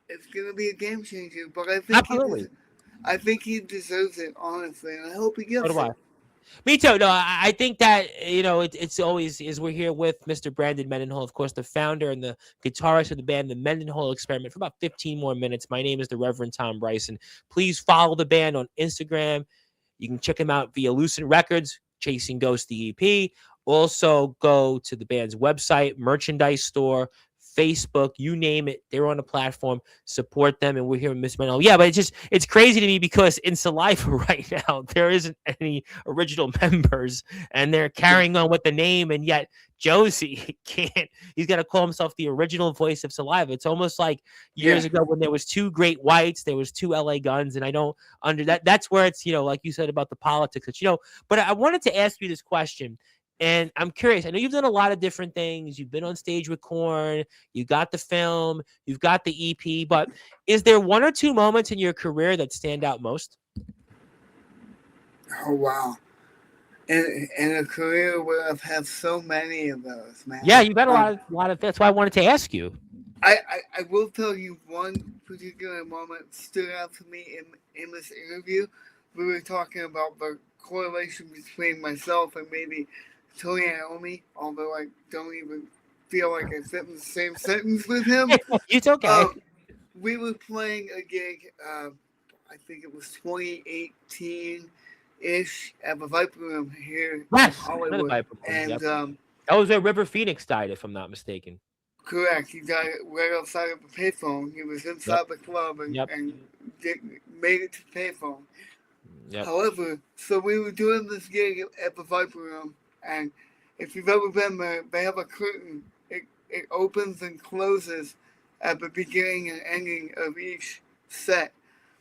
it's going to be a game changer. But I think he deserves it, honestly. And I hope he gets it. Me too. No, I think that, it's always, as we're here with Mr. Brandon Mendenhall, of course, the founder and the guitarist of the band, the Mendenhall Experiment, for about 15 more minutes. My name is the Reverend Tom Bryson. Please follow the band on Instagram. You can check him out via Lucid Records, Chasing Ghosts, the EP. Also, go to the band's website, merchandise store, Facebook, you name it, they're on the platform. Support them, and we're here with Miss Mendenhall. Yeah, but it's crazy to me because in Saliva right now there isn't any original members, and they're carrying on with the name, and yet Josie can't. He's got to call himself the original voice of Saliva. It's almost like years ago when there was two Great Whites, there was two LA Guns, and I don't under that. That's where it's like you said about the politics. That But I wanted to ask you this question. And I'm curious. I know you've done a lot of different things. You've been on stage with Korn. You got the film. You've got the EP. But is there one or two moments in your career that stand out most? Oh wow! In a career where I've had so many of those, man. Yeah, you've got a lot of. That's why I wanted to ask you. I will tell you one particular moment stood out to me in this interview. We were talking about the correlation between myself and maybe Tony Iommi, although I don't even feel like I fit in the same sentence with him. It's okay. We were playing a gig, I think it was 2018-ish, at the Viper Room here in Hollywood. And that was where River Phoenix died, if I'm not mistaken. Correct. He died right outside of the payphone. He was inside the club and made it to the payphone. However, so we were doing this gig at the Viper Room, and if you've ever been there, they have a curtain. It opens and closes at the beginning and ending of each set.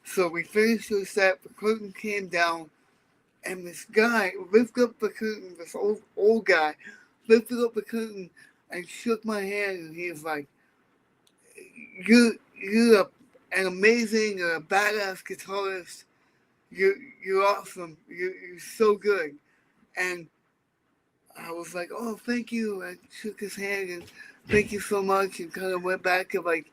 So we finished the set, the curtain came down, and this guy lifted up the curtain, this old guy, lifted up the curtain and shook my hand, and he was like, you're an amazing, you're a badass guitarist. You're awesome. You're so good. And I was like, oh, thank you. I shook his hand and thank you so much, and kind of went back to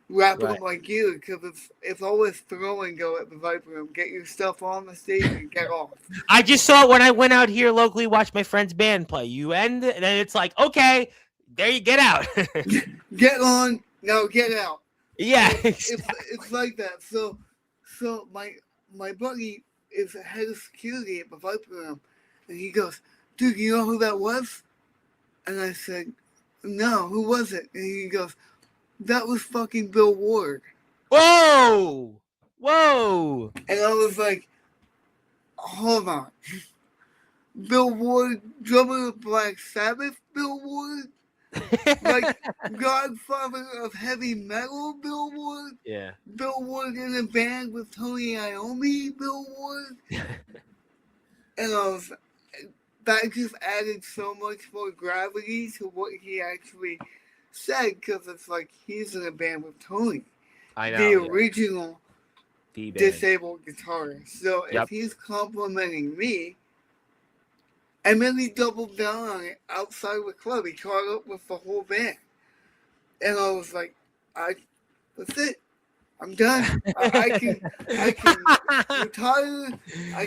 wrapping up my gear, because it's always throw and go at the Viper Room. Get your stuff on the stage and get off. I just saw it when I went out here locally, watched my friend's band play. You end, and then it's like, okay, there you get out. Get on, now get out. Yeah, it's like that. So my buddy is head of security at the Viper Room, and he goes, dude, you know who that was? And I said, no, who was it? And he goes, that was fucking Bill Ward. Whoa! And I was like, hold on. Bill Ward, drummer of Black Sabbath, Bill Ward? Like, godfather of heavy metal, Bill Ward? Yeah. Bill Ward in a band with Tony Iommi, Bill Ward? And that just added so much more gravity to what he actually said, because it's like he's in a band with Tony. I know. The original disabled guitarist. So if he's complimenting me, and then he doubled down on it outside of the club. He caught up with the whole band. And I was like, that's it. I'm done. I can retire. I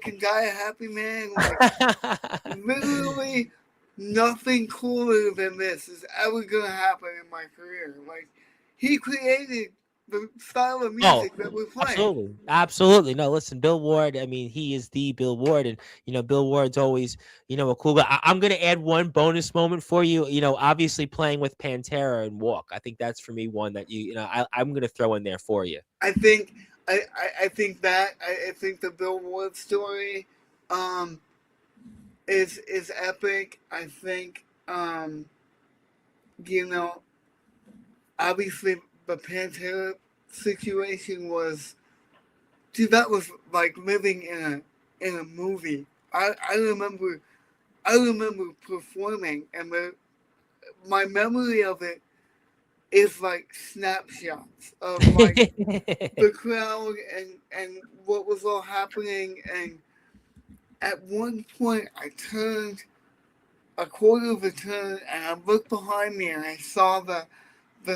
can die a happy man. Like, literally nothing cooler than this is ever gonna happen in my career. Like, he created the style of music that we're playing. Absolutely. No, listen, Bill Ward, I mean, he is the Bill Ward, and Bill Ward's always, a cool guy. I'm gonna add one bonus moment for you. Obviously playing with Pantera and Walk. I think that's for me one that I'm gonna throw in there for you. I think the Bill Ward story is epic. I think obviously the Pantera situation was, dude, that was like living in a movie. I remember performing, and my memory of it is like snapshots of like the crowd and what was all happening. And at one point I turned a quarter of a turn and I looked behind me and I saw the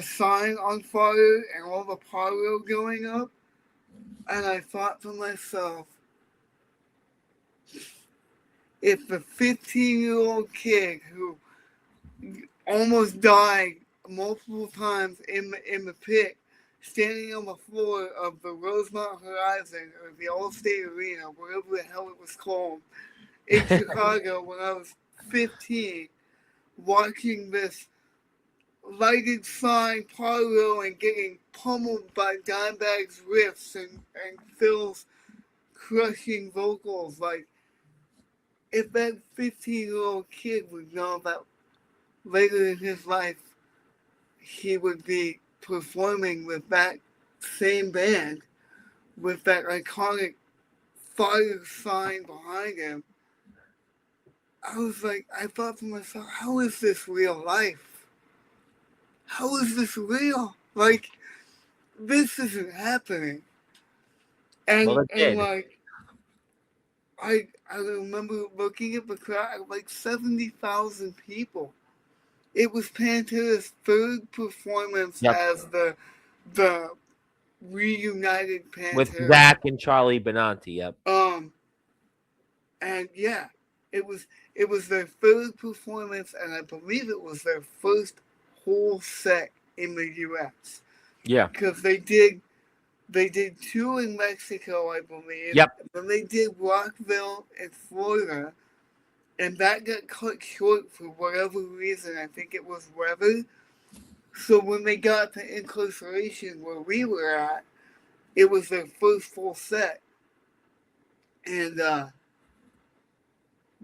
sign on fire and all the pyro going up, and I thought to myself, if the 15-year-old kid who almost died multiple times in the pit, standing on the floor of the Rosemont Horizon or the Allstate Arena, wherever the hell it was called, in Chicago when I was 15, watching this lighted sign parallel and getting pummeled by Dimebag's riffs and Phil's crushing vocals. Like, if that 15-year-old kid would know that later in his life he would be performing with that same band, with that iconic fire sign behind him, I was like, I thought to myself, how is this real life? How is this real? Like, this isn't happening. Well, it And did. like, I remember looking at the crowd, like 70,000 people. It was Pantera's third performance Yep. as the reunited With Pantera. Zach and Charlie Benanti. Yep. And yeah, it was their third performance, and I believe it was their first whole set in the U.S. Yeah. Because they did two in Mexico, I believe. Yep. Then they did Rockville in Florida, and that got cut short for whatever reason. I think it was weather. So when they got to Incarceration, where we were at, it was their first full set. And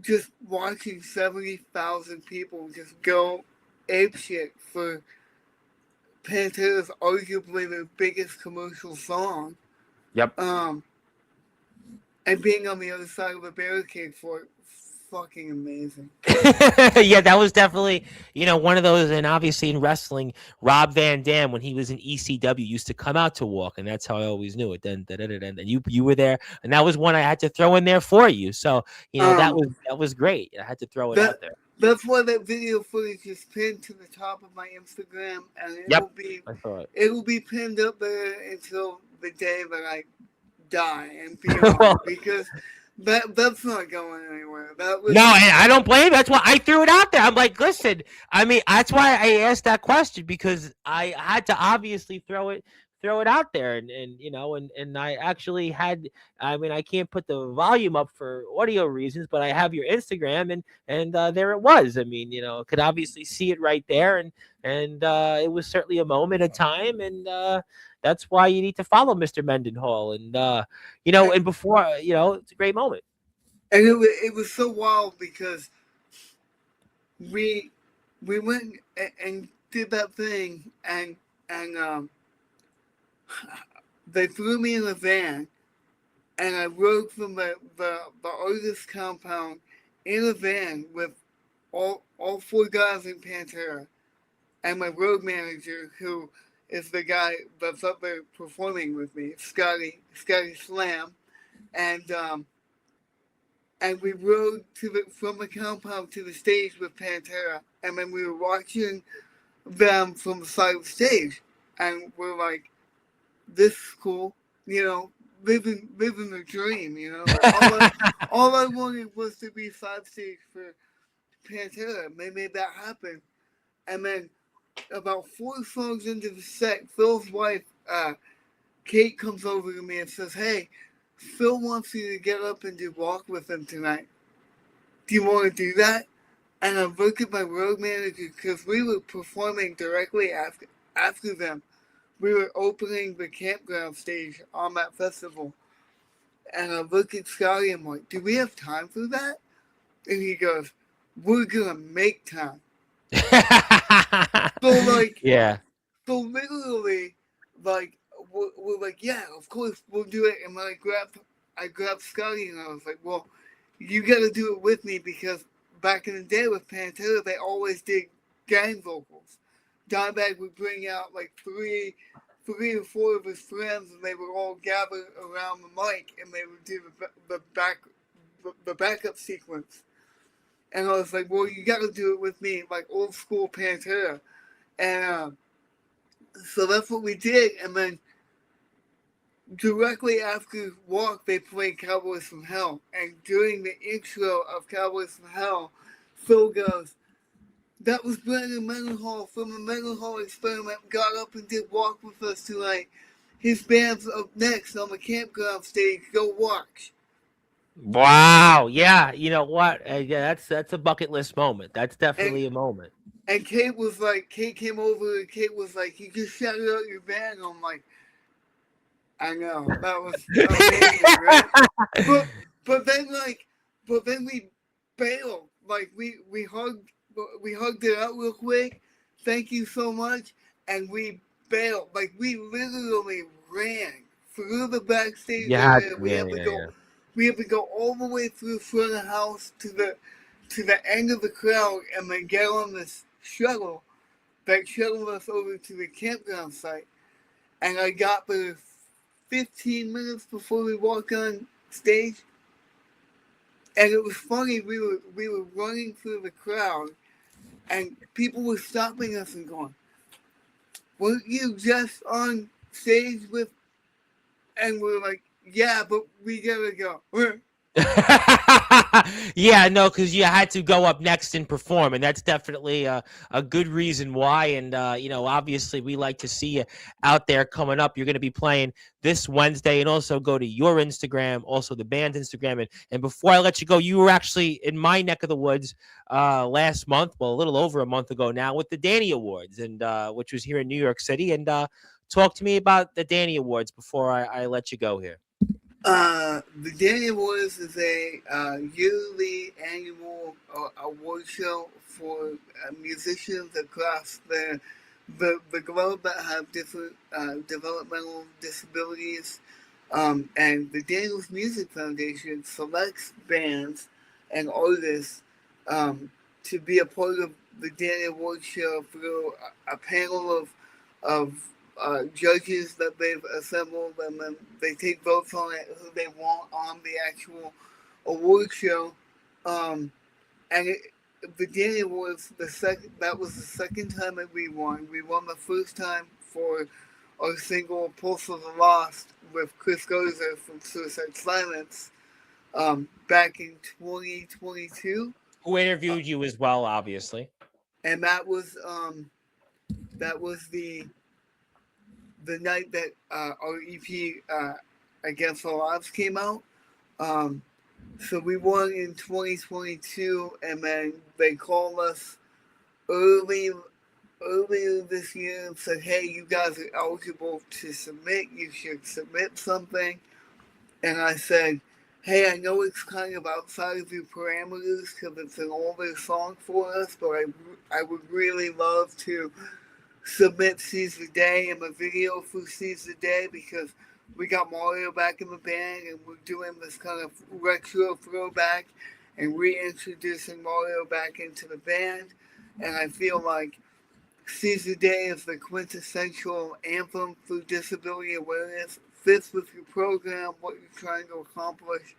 just watching 70,000 people just go apeshit for Pantera's arguably their biggest commercial song. Yep. And being on the other side of the barricade for it, fucking amazing. Yeah, that was definitely, one of those. And obviously in wrestling, Rob Van Dam, when he was in ECW, used to come out to walk, and that's how I always knew it. Then and you were there, and that was one I had to throw in there for you. So that was great. I had to throw it out there. That's why that video footage is pinned to the top of my Instagram, and it'll be pinned up there until the day that I die and beyond, because that's not going anywhere. No, and I don't blame. That's why I threw it out there. I'm like, listen. I mean, that's why I asked that question, because I had to obviously throw it out there, and I actually had. I mean, I can't put the volume up for audio reasons, but I have your Instagram, and there it was. I mean, could obviously see it right there, and it was certainly a moment of time, and that's why you need to follow Mr. Mendenhall, and and before it's a great moment. And it was so wild because we went and did that thing, and they threw me in a van, and I rode from the artist compound in a van with all four guys in Pantera, and my road manager, who is the guy that's up there performing with me, Scotty Slam, and we rode from the compound to the stage with Pantera, and then we were watching them from the side of the stage, and we're like, this is cool, living the dream, all I wanted was to be side stage for Pantera, and they made that happen. And then about 4 songs into the set, Phil's wife, Kate, comes over to me and says, hey, Phil wants you to get up and do Walk with him tonight. Do you want to do that? And I looked at my road manager, because we were performing directly after them. We were opening the campground stage on that festival. And I looked at Scotty and I'm like, do we have time for that? And he goes, we're going to make time. So like, yeah. So literally, like, we're like, yeah, of course we'll do it. And then I grabbed Scotty, and I was like, well, you got to do it with me, because back in the day with Pantera, they always did gang vocals. Dimebag would bring out like three or four of his friends, and they would all gather around the mic, and they would do the backup sequence. And I was like, well, you got to do it with me, like old school Pantera. And so that's what we did. And then directly after Walk, they played Cowboys from Hell. And during the intro of Cowboys from Hell, Phil goes, that was Brandon Mendenhall from the Mendenhall Experiment, got up and did Walk with us tonight. His band's up next on the campground stage. Go watch. Wow. Yeah. You know what? Yeah, that's a bucket list moment. That's definitely a moment. And Kate came over and Kate was like, "You just shouted out your band." I'm like, "I know that was amazing, right?" But but then but then we bailed. Like we hugged it out real quick. Thank you so much, and we bailed. Like we literally ran through the backstage You had area. to, yeah, yeah, yeah. We had to go all the way through the front of the house to the end of the crowd, and then get on this shuttle that shuttled us over to the campground site. And I got there 15 minutes before we walked on stage. And it was funny. We were running through the crowd, and people were stopping us and going, "Weren't you just on stage with?" And we're like, "Yeah, but we gotta go." Yeah, no, because you had to go up next and perform, and that's definitely a good reason why. And obviously, we like to see you out there coming up. You're going to be playing this Wednesday, and also go to your Instagram, also the band's Instagram. And before I let you go, you were actually in my neck of the woods last month, well, a little over a month ago now, with the Danny Awards, and which was here in New York City. And talk to me about the Danny Awards before I let you go here. The Danny Awards is a yearly annual award show for musicians across the globe that have different developmental disabilities. And the Daniels Music Foundation selects bands and artists to be a part of the Danny Awards show through a panel of judges that they've assembled, and then they take votes on it, who they want on the actual award show. And the Danny Awards, that was the second time that we won. We won the first time for our single "Pulse of the Lost" with Chris Garza from Suicide Silence back in 2022. Who interviewed you as well, obviously. And that was the night that our EP Against All Odds came out. So we won in 2022, and then they called us earlier this year and said, "Hey, you guys are eligible to submit. You should submit something." And I said, "Hey, I know it's kind of outside of your parameters because it's an older song for us, but I would really love to submit Seize the Day and the video for Seize the Day, because we got Mario back in the band and we're doing this kind of retro throwback and reintroducing Mario back into the band. And I feel like Seize the Day is the quintessential anthem for disability awareness, fits with your program, what you're trying to accomplish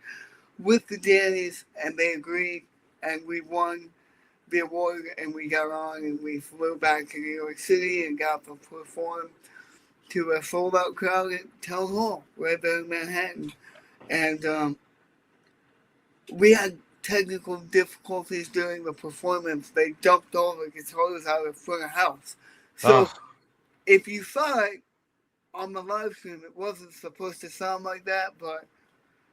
with the Dannies." And they agreed, and we won the award, and we got on and we flew back to New York City and got to perform to a sold out crowd at Town Hall right there in Manhattan. And we had technical difficulties during the performance. They dumped all the guitars out of front of house. So if you saw it on the live stream, it wasn't supposed to sound like that, but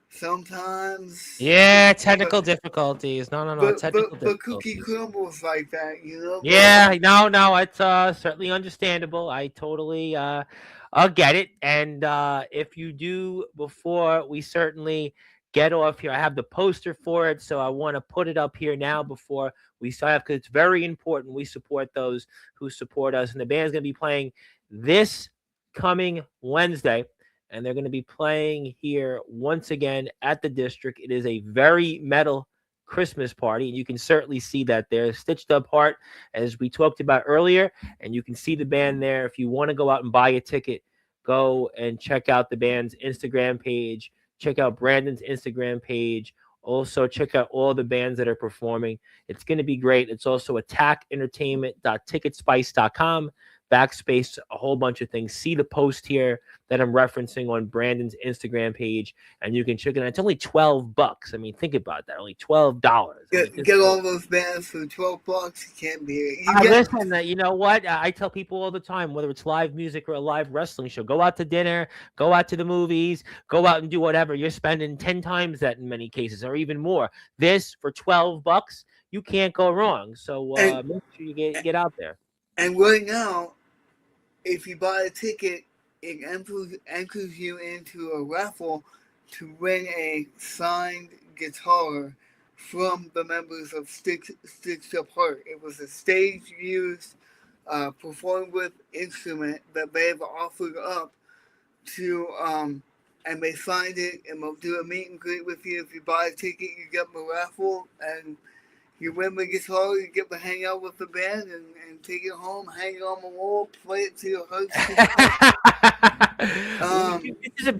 sometimes. Yeah, technical difficulties. No, technical But cookie difficulties. crumbles like that, you know. Yeah, no, it's certainly understandable. I totally I'll get it. And if you do, before we certainly get off here, I have the poster for it, so I want to put it up here now before we start, because it's very important we support those who support us. And the band's going to be playing this coming Wednesday, and they're going to be playing here once again at the District. It is a very metal Christmas party, and you can certainly see that there. Stitched Up Heart, as we talked about earlier, and you can see the band there. If you want to go out and buy a ticket, go and check out the band's Instagram page. Check out Brandon's Instagram page. Also, check out all the bands that are performing. It's going to be great. It's also attackentertainment.ticketspice.com, backspace, a whole bunch of things. See the post here that I'm referencing on Brandon's Instagram page, and you can check it out. It's only $12. I mean, think about that. Only $12. Get all those bands for $12. You can't beat it. Listen, you know what? I tell people all the time, whether it's live music or a live wrestling show, go out to dinner, go out to the movies, go out and do whatever. You're spending 10 times that in many cases, or even more. This for $12, you can't go wrong. So And make sure you get out there. and right now, if you buy a ticket, it enters you into a raffle to win a signed guitar from the members of Stitched Apart. It was a stage used, performed with instrument that they've offered up to, and they signed it, and they'll do a meet and greet with you. If you buy a ticket, you get the raffle, and you win the guitar, you get to hang out with the band and take it home, hang it on the wall, play it to your heart's content.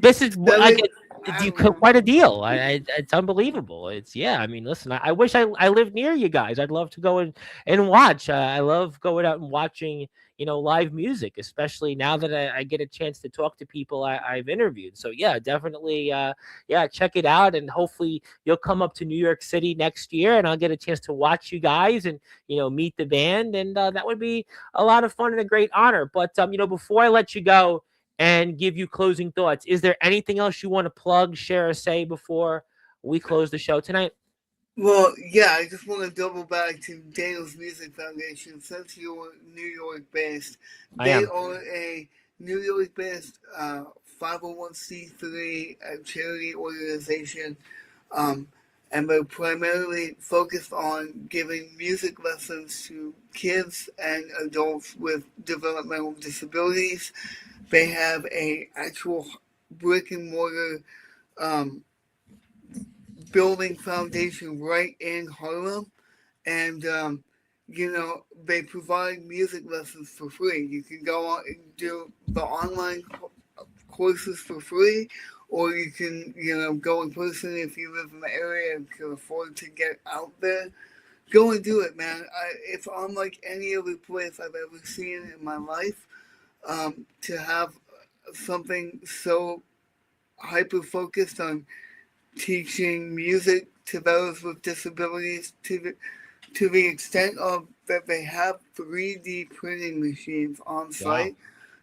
This is Sell I it. get I you don't know. quite a deal. It's unbelievable. It's yeah. I mean, listen, I wish I lived near you guys. I'd love to go and watch. I love going out and watching live music, especially now that I get a chance to talk to people I've interviewed. So yeah, definitely yeah, check it out, and hopefully you'll come up to New York City next year, and I'll get a chance to watch you guys and meet the band, and that would be a lot of fun and a great honor. But before I let you go and give you closing thoughts, is there anything else you want to plug, share, or say before we close the show tonight? Well, yeah, I just want to double back to Daniel's Music Foundation. Since you're New York based, I they am. are a New York based 501c3 charity organization, um, and they're primarily focused on giving music lessons to kids and adults with developmental disabilities. They have a actual brick and mortar um, building foundation right in Harlem, and they provide music lessons for free. You can go on and do the online courses for free, or you can go in person if you live in the area and can afford to get out there. Go and do it, man. It's unlike any other place I've ever seen in my life. To have something so hyper focused on teaching music to those with disabilities to the extent of that they have 3D printing machines on Wow. site.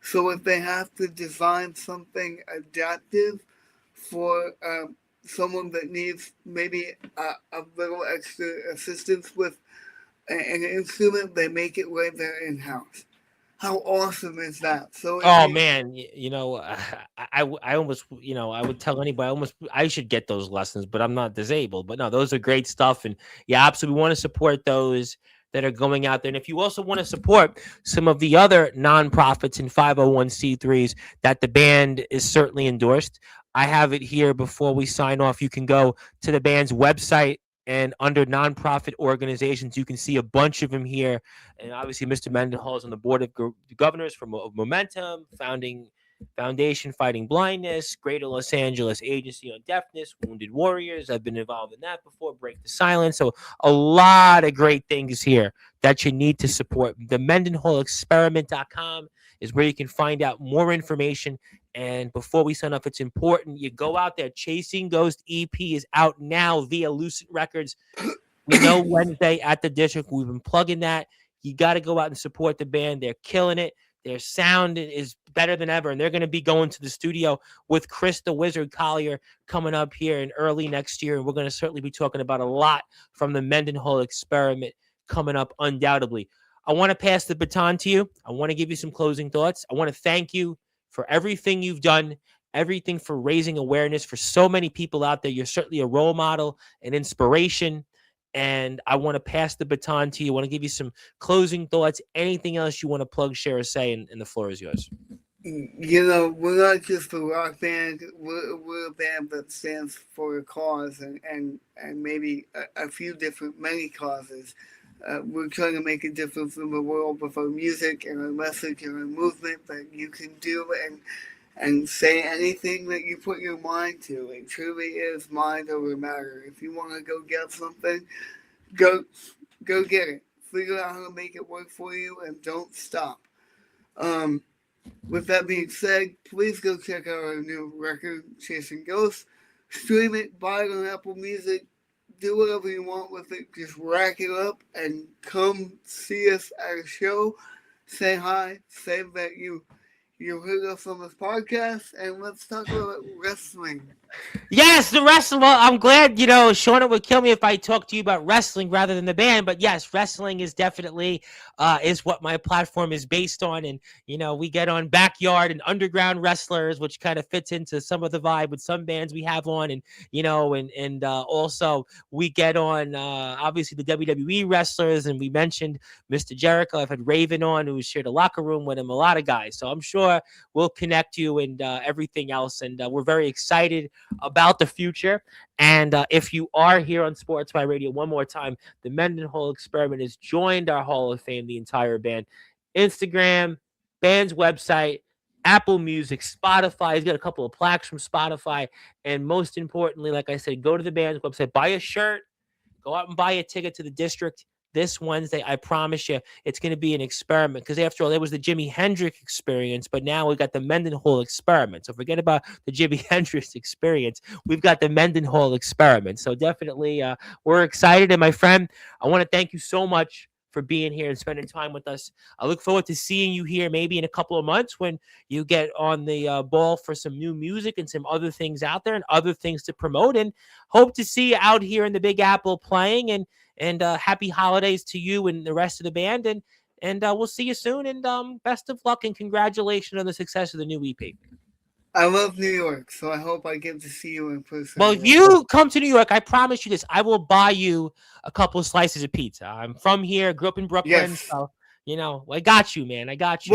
So if they have to design something adaptive for someone that needs maybe a little extra assistance with an instrument, they make it right there in house. How awesome is that? So if Oh you man, I almost I would tell anybody almost I should get those lessons, but I'm not disabled. But no, those are great stuff, and yeah, absolutely want to support those that are going out there. And if you also want to support some of the other nonprofits and 501c3s that the band is certainly endorsed, I have it here before we sign off. You can go to the band's website. And under nonprofit organizations, you can see a bunch of them here, and obviously Mr. Mendenhall is on the board of governors for Momentum, Foundation Fighting Blindness, Greater Los Angeles Agency on Deafness, Wounded Warriors. I've been involved in that before. Break the Silence. So a lot of great things here that you need to support. The MendenhallExperiment.com is where you can find out more information. And before we sign off, it's important you go out there. Chasing Ghost EP is out now via Lucent Records. We know Wednesday at the district. We've been plugging that. You got to go out and support the band. They're killing it. Their sound is better than ever. And they're going to be going to the studio with Chris the Wizard Collier coming up here in early next year. And we're going to certainly be talking about a lot from the Mendenhall Experiment coming up undoubtedly. I want to pass the baton to you. I want to give you some closing thoughts. I want to thank you for everything you've done, everything for raising awareness for so many people out there. You're certainly a role model, an inspiration, and I want to pass the baton to you. I want to give you some closing thoughts. Anything else you want to plug, share, or say, and the floor is yours. we're not just a rock band. We're a band that stands for a cause and maybe a few different, many causes. We're trying to make a difference in the world with our music and our message and our movement that you can do and say anything that you put your mind to. It truly is mind over matter. If you want to go get something, go go get it. Figure out how to make it work for you and don't stop. Um, with that being said, please go check out our new record, Chasing Ghosts. Stream it, buy it on Apple Music, do whatever you want with it. Just rack it up and come see us at a show. Say hi, say that you heard us on this podcast, and let's talk about wrestling. Yes, the wrestling. Well, I'm glad, Shauna would kill me if I talked to you about wrestling rather than the band. But yes, wrestling is definitely is what my platform is based on. And, we get on backyard and underground wrestlers, which kind of fits into some of the vibe with some bands we have on. And, also we get on, obviously, the WWE wrestlers. And we mentioned Mr. Jericho. I've had Raven on, who shared a locker room with him, a lot of guys. So I'm sure we'll connect you and everything else. And we're very excited about the future. And if you are here on Sportswire Radio, one more time, the Mendenhall Experiment has joined our Hall of Fame, the entire band. Instagram, band's website, Apple Music, Spotify. He's got a couple of plaques from Spotify. And most importantly, like I said, go to the band's website, buy a shirt, go out and buy a ticket to the district this Wednesday. I promise you, it's going to be an experiment because, after all, there was the Jimi Hendrix experience, but now we've got the Mendenhall Experiment. So forget about the Jimi Hendrix experience. We've got the Mendenhall Experiment. So definitely, we're excited. And my friend, I want to thank you so much for being here and spending time with us. I look forward to seeing you here maybe in a couple of months when you get on the ball for some new music and some other things out there and other things to promote. And hope to see you out here in the Big Apple playing. And happy holidays to you and the rest of the band. And we'll see you soon. And best of luck and congratulations on the success of the new EP. I love New York, so I hope I get to see you in person. Well, if you come to New York, I promise you this: I will buy you a couple of slices of pizza. I'm from here, grew up in Brooklyn, Yes. so I got you, man. I got you.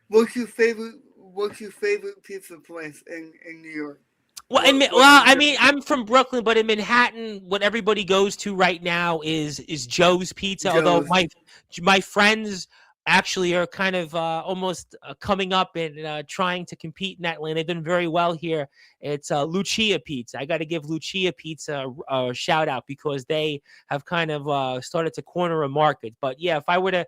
What's your favorite pizza place in New York? Well, I mean, I'm from Brooklyn, but in Manhattan, what everybody goes to right now is Joe's Pizza. Joe's. Although my friends actually are kind of almost coming up and trying to compete in that lane. They've done very well here. It's Lucia Pizza. I got to give Lucia Pizza a shout out because they have kind of started to corner a market. But yeah, if I were to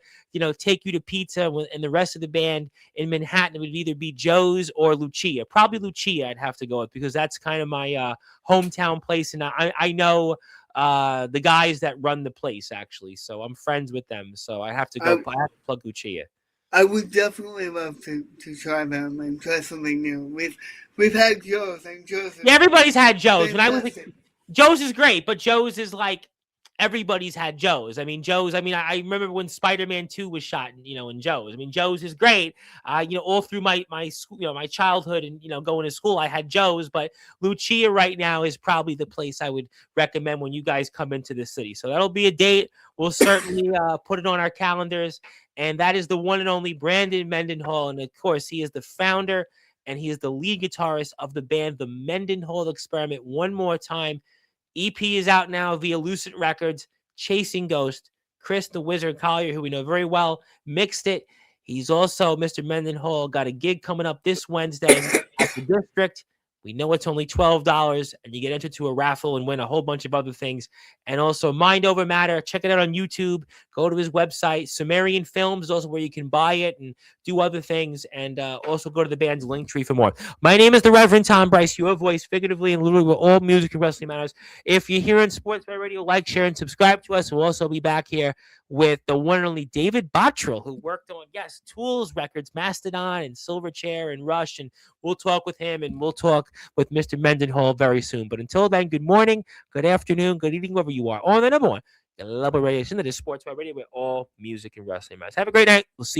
take you to pizza and the rest of the band in Manhattan, it would either be Joe's or Lucia. Probably Lucia I'd have to go with because that's kind of my hometown place, and I know the guys that run the place actually, so I'm friends with them. So I have to go. I have to plug Lucia. I would definitely love to try them and try something new. We've had Joe's and Joe's. Yeah, everybody's had Joe's. Joe's is great, but Joe's is like everybody's had Joe's. I mean, Joe's. I mean, I remember when Spider-Man 2 was shot, in Joe's. I mean, Joe's is great. All through my school, my childhood and going to school, I had Joe's. But Lucia right now is probably the place I would recommend when you guys come into the city. So that'll be a date. We'll certainly put it on our calendars. And that is the one and only Brandon Mendenhall, and of course, he is the founder and he is the lead guitarist of the band, the Mendenhall Experiment. One more time. EP is out now via Lucid Records. Chasing Ghost. Chris the Wizard Collier, who we know very well, mixed it. He's also, Mr. Mendenhall, got a gig coming up this Wednesday at the District. We know it's only $12, and you get entered to a raffle and win a whole bunch of other things. And also, Mind Over Matter. Check it out on YouTube. Go to his website. Sumerian Films is also where you can buy it and do other things. And also go to the band's link tree for more. My name is the Reverend Tom Bryce, your voice, figuratively and literally, with all music and wrestling matters. If you're here on Sportswire Radio, like, share, and subscribe to us. We'll also be back here with the one and only David Bottrell, who worked on, Tools Records, Mastodon, and Silverchair, and Rush. And we'll talk with him, and we'll talk with Mr. Mendenhall very soon. But until then, good morning, good afternoon, good evening, wherever you are. On the number one, the Level Radio, that is Sportswire Radio, with all music and wrestling matters. Have a great night. We'll see you.